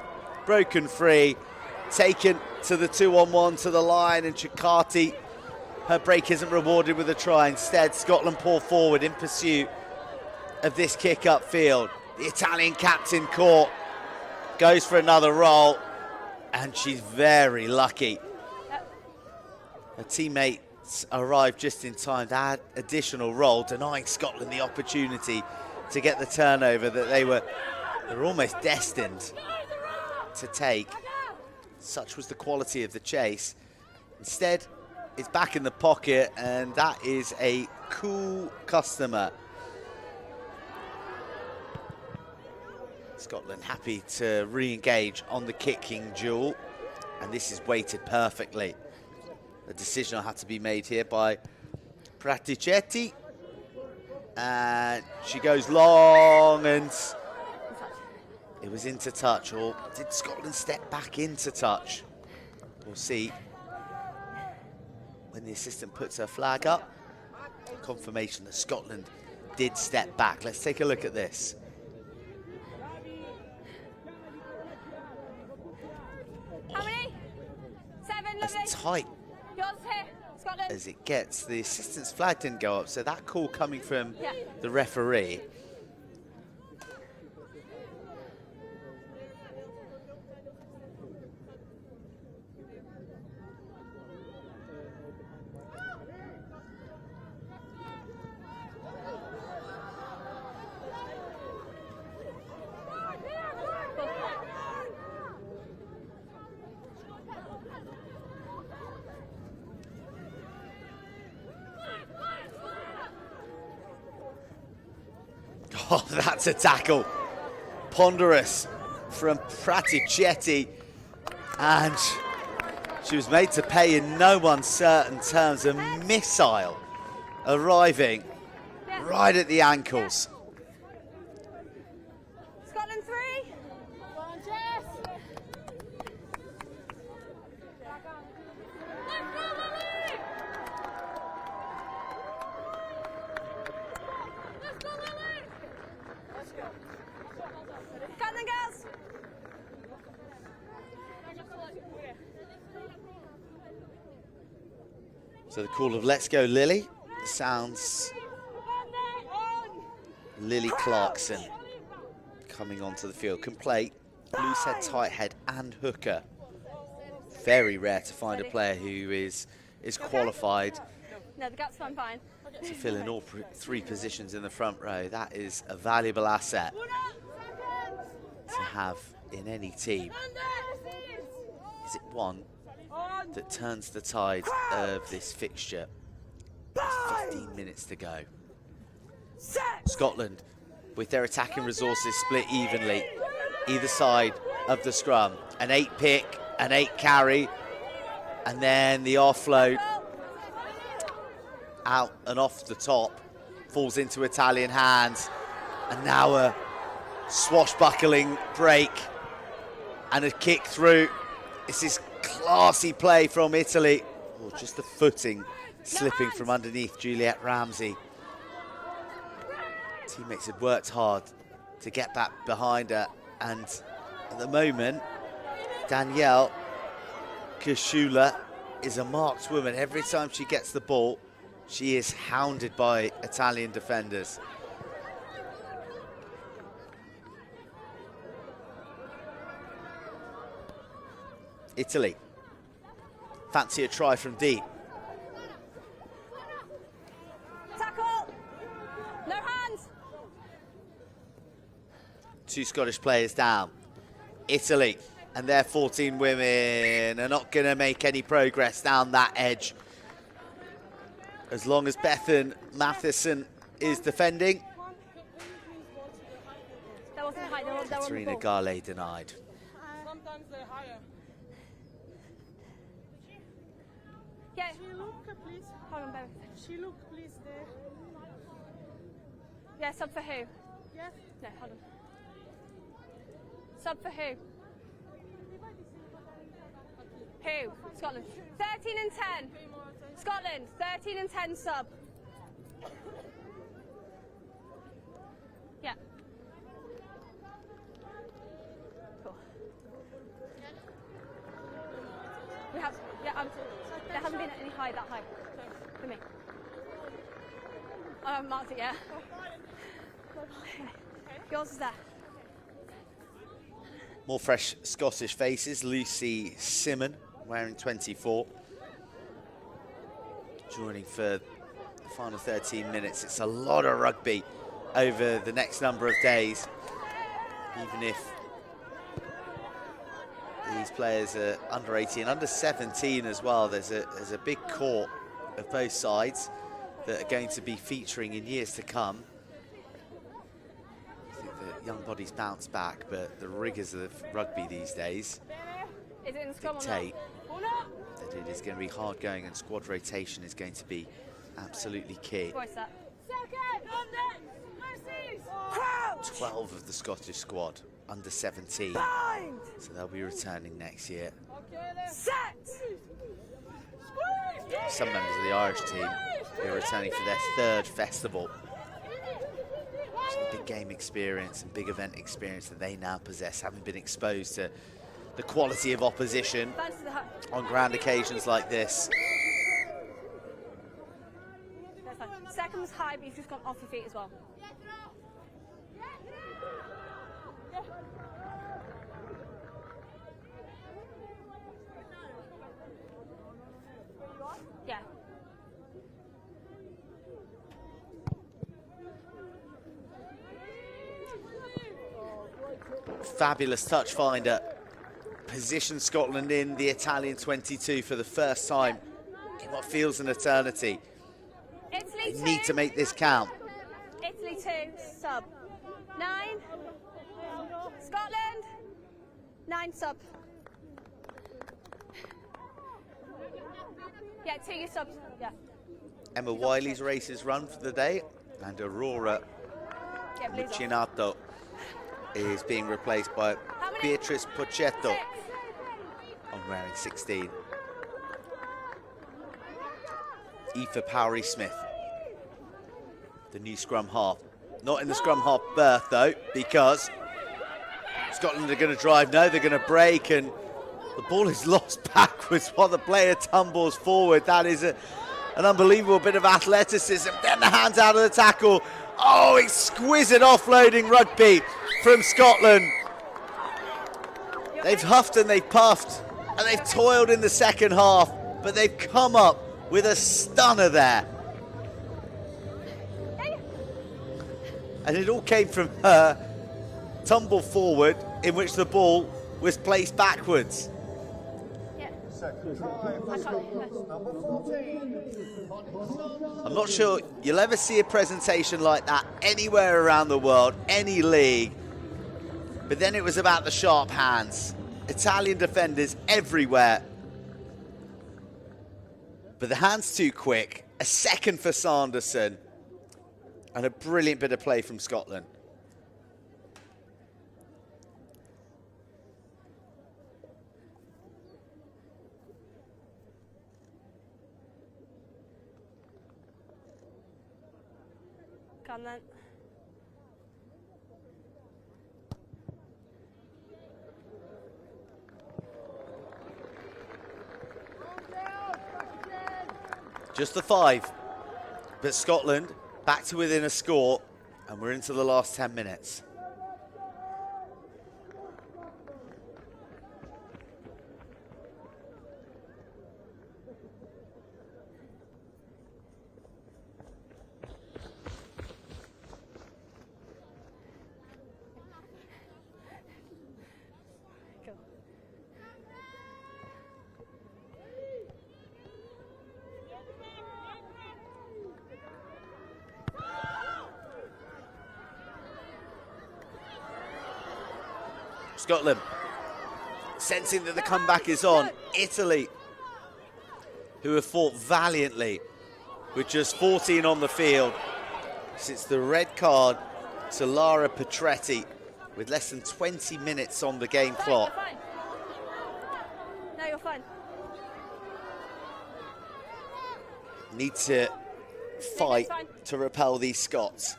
broken free. Taken to the 2-on-1 to the line, and Chikati, her break isn't rewarded with a try. Instead, Scotland pour forward in pursuit of this kick upfield. The Italian captain caught, goes for another roll, and she's very lucky. Her teammates arrived just in time to add additional roll, denying Scotland the opportunity to get the turnover that they were almost destined to take. Such was the quality of the chase. Instead, it's back in the pocket, and that is a cool customer. Scotland happy to re-engage on the kicking duel, and this is weighted perfectly. A decision had to be made here by Praticetti, and she goes long, and it was into touch. Or did Scotland step back into touch? We'll see when the assistant puts her flag up. Confirmation that Scotland did step back. Let's take a look at this. How many? 7, As lovely. tight Yours here, Scotland. as it gets. The assistant's flag didn't go up, so that call coming from the referee. Oh, that's a tackle. Ponderous from Praticetti. And she was made to pay in no uncertain terms. A missile arriving right at the ankles So the call of "Let's go, Lily" sounds Lily Clarkson coming onto the field. Can play loose head, tight head, and hooker. Very rare to find a player who is qualified No, the gap's fine. to fill in all three positions in the front row. That is a valuable asset to have in any team. Is it one that turns the tide of this fixture? 15 minutes to go. Scotland, with their attacking resources split evenly, either side of the scrum. An 8 pick, an 8 carry, and then the offload out and off the top falls into Italian hands. And now a swashbuckling break and a kick through. This is classy play from Italy. Oh, just the footing slipping from underneath Juliet Ramsey. Teammates had worked hard to get back behind her, and at the moment Danielle Kishula is a marked woman. Every time she gets the ball, she is hounded by Italian defenders. Italy fancy a try from deep. Tackle! No hands! 2 Scottish players down. Italy and their 14 women are not going to make any progress down that edge as long as Bethan Matheson is defending. That wasn't high, that was Katerina the ball. Gale denied. Sometimes they're higher. Yeah, She look, please. hold on, baby. She look, please, there. Yeah, sub for who? Yes. No, hold on. Sub for who? Who? Scotland. 13 and 10. Scotland, 13 and 10 sub. Yeah. Cool. We have, yeah, there hasn't been any high that high for me. I haven't marked it yet. Yours is there. More fresh Scottish faces. Lucy Simon, wearing 24. Joining for the final 13 minutes. It's a lot of rugby over the next number of days. Even if these players are under 18, under 17 as well, there's a big core of both sides that are going to be featuring in years to come. I think the young bodies bounce back, but the rigours of rugby these days Is it in the scrum or not? dictate that it is going to be hard going, and squad rotation is going to be absolutely key. Voice that. Second, on next. Mercies. Crouch! 12 of the Scottish squad under 17, Bind! so they'll be returning next year. Okay, then. Set! Some members of the Irish team who are returning for their 3rd festival. It's a big game experience and big event experience that they now possess, having been exposed to the quality of opposition Bounce to the high. on grand occasions like this. That's fine. Second was high, but you've just gone off your feet as well. Yeah. Fabulous touch finder. Positions Scotland in the Italian 22 for the first time in what feels an eternity. Italy They 2. need to make this count. Italy 2, sub. 9. Scotland. 9 sub. Yeah, 2 your subs. Yeah. Emma Wiley's race is run for the day, and Aurora Yeah, blues off. Muccinato is being replaced by How many? Beatrice Pocchetto 6. on wearing 16. Aoife Powery-Smith, the new scrum half. Not in the scrum half berth though, because Scotland are going to drive. No, they're going to break, and the ball is lost backwards while the player tumbles forward. That is a An unbelievable bit of athleticism. Then the hands out of the tackle. Oh, exquisite offloading rugby from Scotland. They've huffed and they've puffed and they've toiled in the second half, but they've come up with a stunner there. And it all came from her tumble forward in which the ball was placed backwards. I'm not sure you'll ever see a presentation like that anywhere around the world, any league. But then it was about the sharp hands. Italian defenders everywhere. But the hands too quick. A second for Sanderson. And a brilliant bit of play from Scotland. Come then. Just the 5. But Scotland back to within a score, and we're into the last 10 minutes. Go. Scotland sensing that the comeback is on. Italy, who have fought valiantly with just 14 on the field since the red card to Lara Petretti with less than 20 minutes on the game clock. You're fine. No, you're fine. Need to fight to repel these Scots.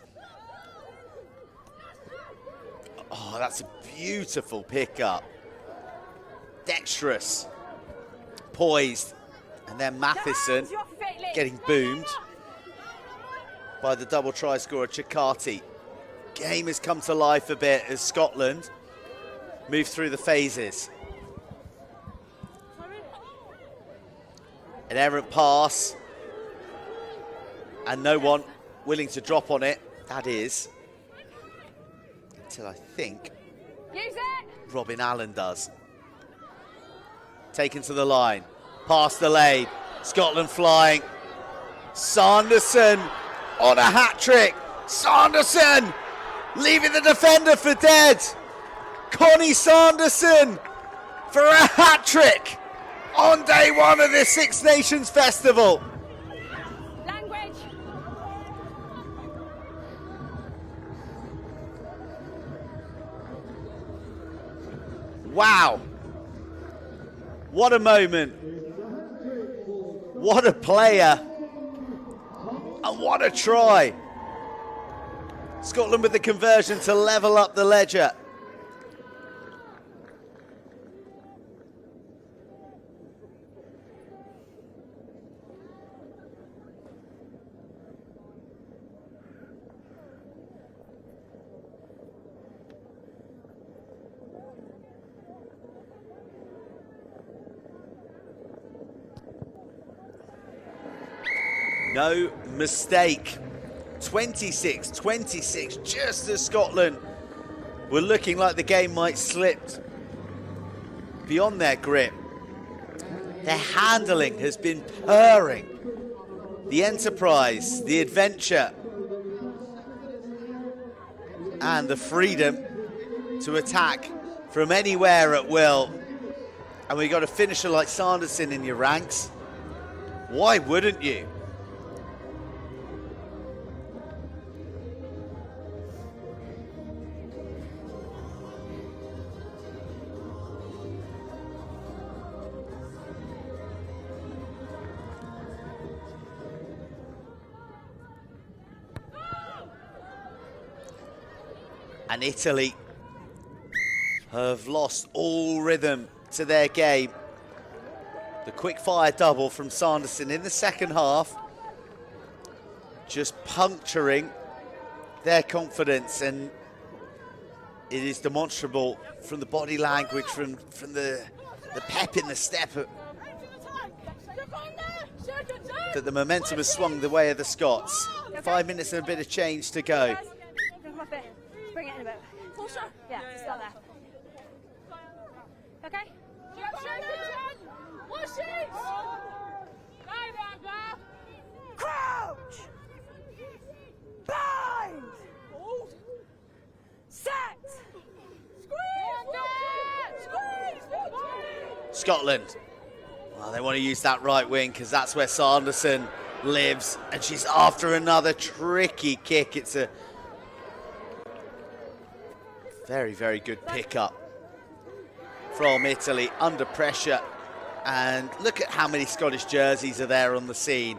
Oh, that's a beautiful pickup. Dexterous, poised, and then Matheson getting boomed by the double try scorer Chikati. Game has come to life a bit as Scotland move through the phases. An errant pass, and no one willing to drop on it. That is, until I think Use it. Robin Allen does. Taken to the line, pass delayed, Scotland flying. Sanderson on a hat-trick. Sanderson leaving the defender for dead. Connie Sanderson for a hat-trick on day one of the Six Nations Festival. Language. Wow. What a moment. What a player. And what a try. Scotland with the conversion to level up the ledger. No mistake. 26-26, just as Scotland were looking like the game might slip beyond their grip. Their handling has been purring. The enterprise, the adventure, and the freedom to attack from anywhere at will. And we got a finisher like Sanderson in your ranks. Why wouldn't you? And Italy have lost all rhythm to their game. The quick fire double from Sanderson in the second half just puncturing their confidence, and it is demonstrable from the body language, from the pep in the step, that the momentum has swung the way of the Scots. 5 minutes and a bit of change to go. Bring it in a bit. Yeah, just start there. Okay? Crouch! Bind! Set! Scotland, well, they want to use that right wing because that's where Sanderson lives, and she's after another tricky kick. It's a very, very good pickup from Italy under pressure, and look at how many Scottish jerseys are there on the scene.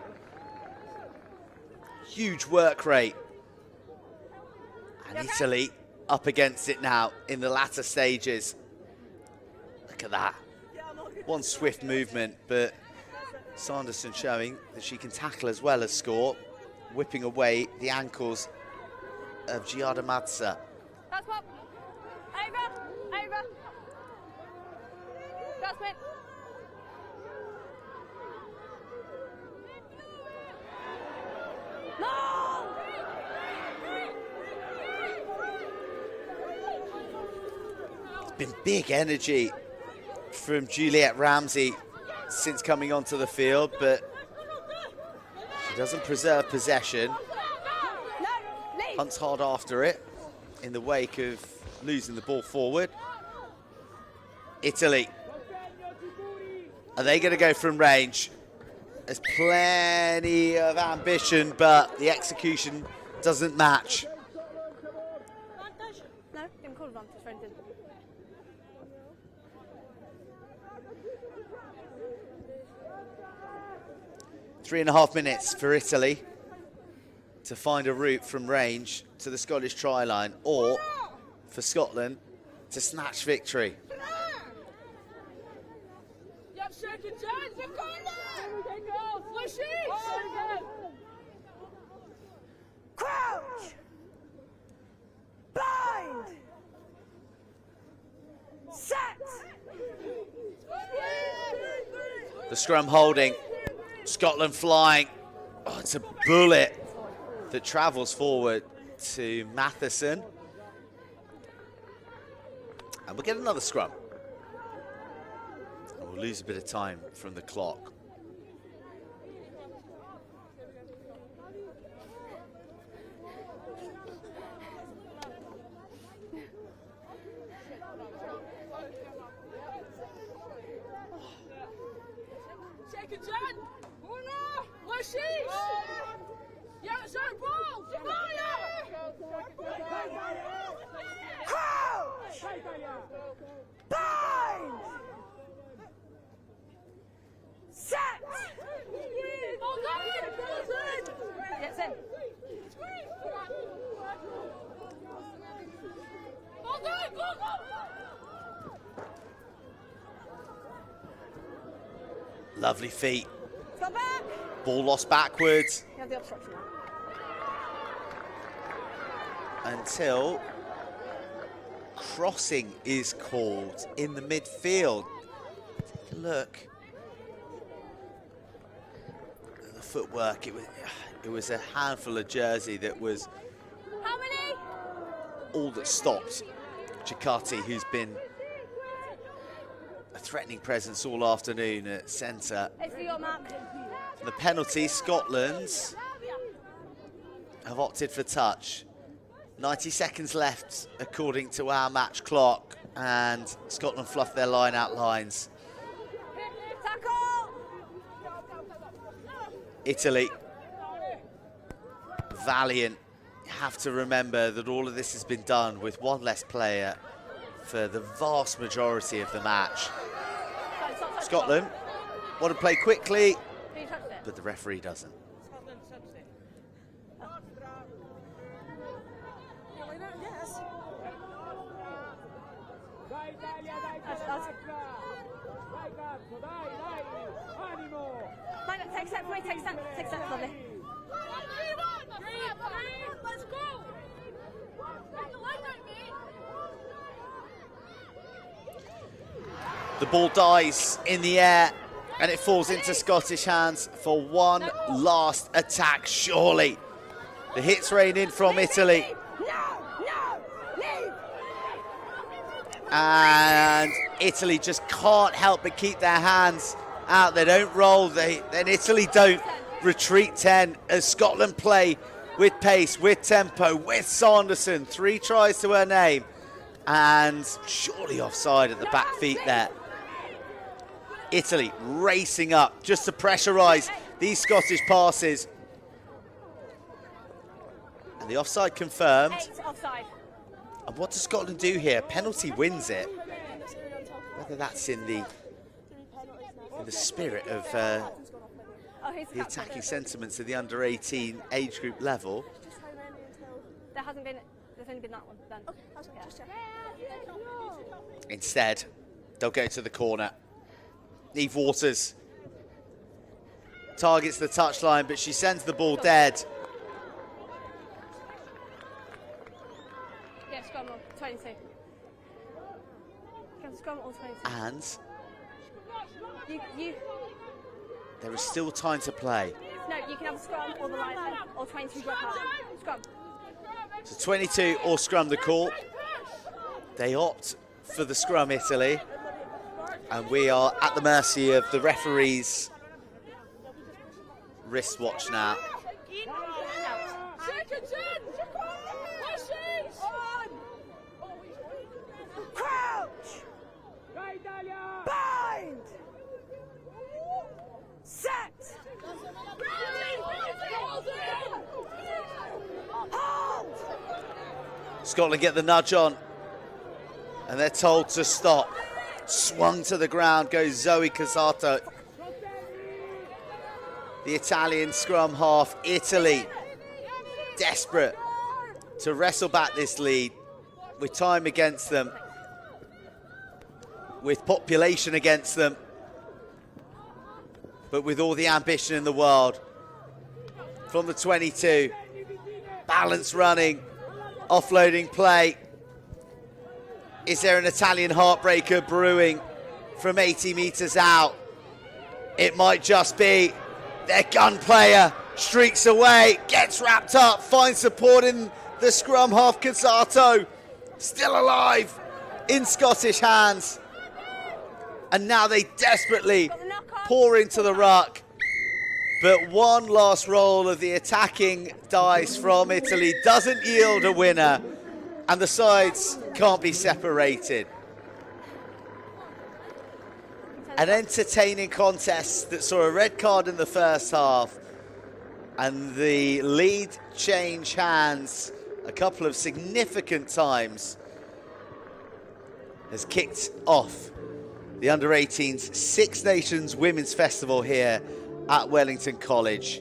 Huge work rate, and Italy up against it now in the latter stages. Look at that. One swift movement, but Sanderson showing that she can tackle as well as score, whipping away the ankles of Giada Mazza. That's what. Over. That's it. No! It's been big energy from Juliet Ramsey since coming onto the field, but she doesn't preserve possession. Hunts hard after it in the wake of losing the ball forward. Italy, are they going to go from range? There's plenty of ambition, but the execution doesn't match. No, didn't call advantage for anything. Three and a half minutes for Italy to find a route from range to the Scottish try line, or for Scotland to snatch victory. Crouch! Bind! Set! The scrum holding, Scotland flying. Oh, it's a bullet that travels forward to Matheson. And we'll get another scrum. And we'll lose a bit of time from the clock. Crouch! Bind! Set! Gets in. Lovely feet. Stop back. Ball lost backwards You have the obstruction now. until crossing is called in the midfield. Take a look at the footwork. It was a handful of jersey that was How many? all that stopped Chikati, who's been a threatening presence all afternoon at centre. It's for your mark. The penalty, Scotland have opted for touch. 90 seconds left according to our match clock, and Scotland fluff their line out lines. Tackle! Italy, valiant. You have to remember that all of this has been done with one less player for the vast majority of the match. Scotland want to play quickly, Who touched it? but the referee doesn't. Take a step for me, take a step, lovely. The ball dies in the air and it falls into Scottish hands for one last attack, surely. The hits rain in from Italy. And Italy just can't help but keep their hands out. They don't roll, then Italy don't retreat 10 as Scotland play with pace, with tempo, with Sanderson. 3 tries to her name and surely offside at the back feet there. Italy racing up just to pressurise these Scottish passes. And the offside confirmed. 8 offside. And what does Scotland do here? Penalty wins it. Whether that's in the spirit of the attacking sentiments of the under-18 age group level. There's only been that one then. Instead, they'll go to the corner. Eve Waters targets the touchline, but she sends the ball dead. Yeah, scrum on 22. Can scrum on 22. And You. there is still time to play. No, you can have a scrum or the line or 22 drop out. Scrum. So 22 or scrum the call. They opt for the scrum, Italy. And we are at the mercy of the referee's wristwatch now. Crouch! Bind! Set! Hold! Scotland get the nudge on. And they're told to stop. Swung to the ground goes Zoe Casato. The Italian scrum half. Italy desperate to wrestle back this lead with time against them, with population against them, but with all the ambition in the world. From the 22, balance running, offloading play. Is there an Italian heartbreaker brewing from 80 metres out? It might just be. Their gun player streaks away, gets wrapped up, finds support in the scrum half. Casato still alive in Scottish hands. And now they desperately pour into the ruck. But one last roll of the attacking dice from Italy doesn't yield a winner. And the sides can't be separated. An entertaining contest that saw a red card in the first half and the lead change hands a couple of significant times has kicked off the Under-18's Six Nations Women's Festival here at Wellington College.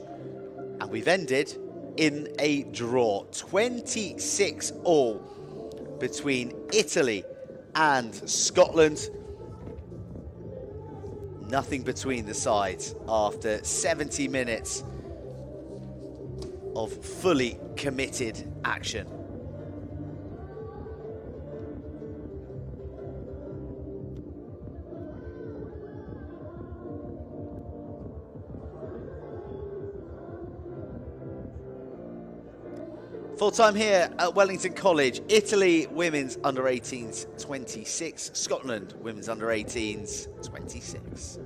And we've ended in a draw, 26 all. Between Italy and Scotland. Nothing between the sides after 70 minutes of fully committed action. Full time here at Wellington College. Italy women's under-18s 26, Scotland women's under-18s 26.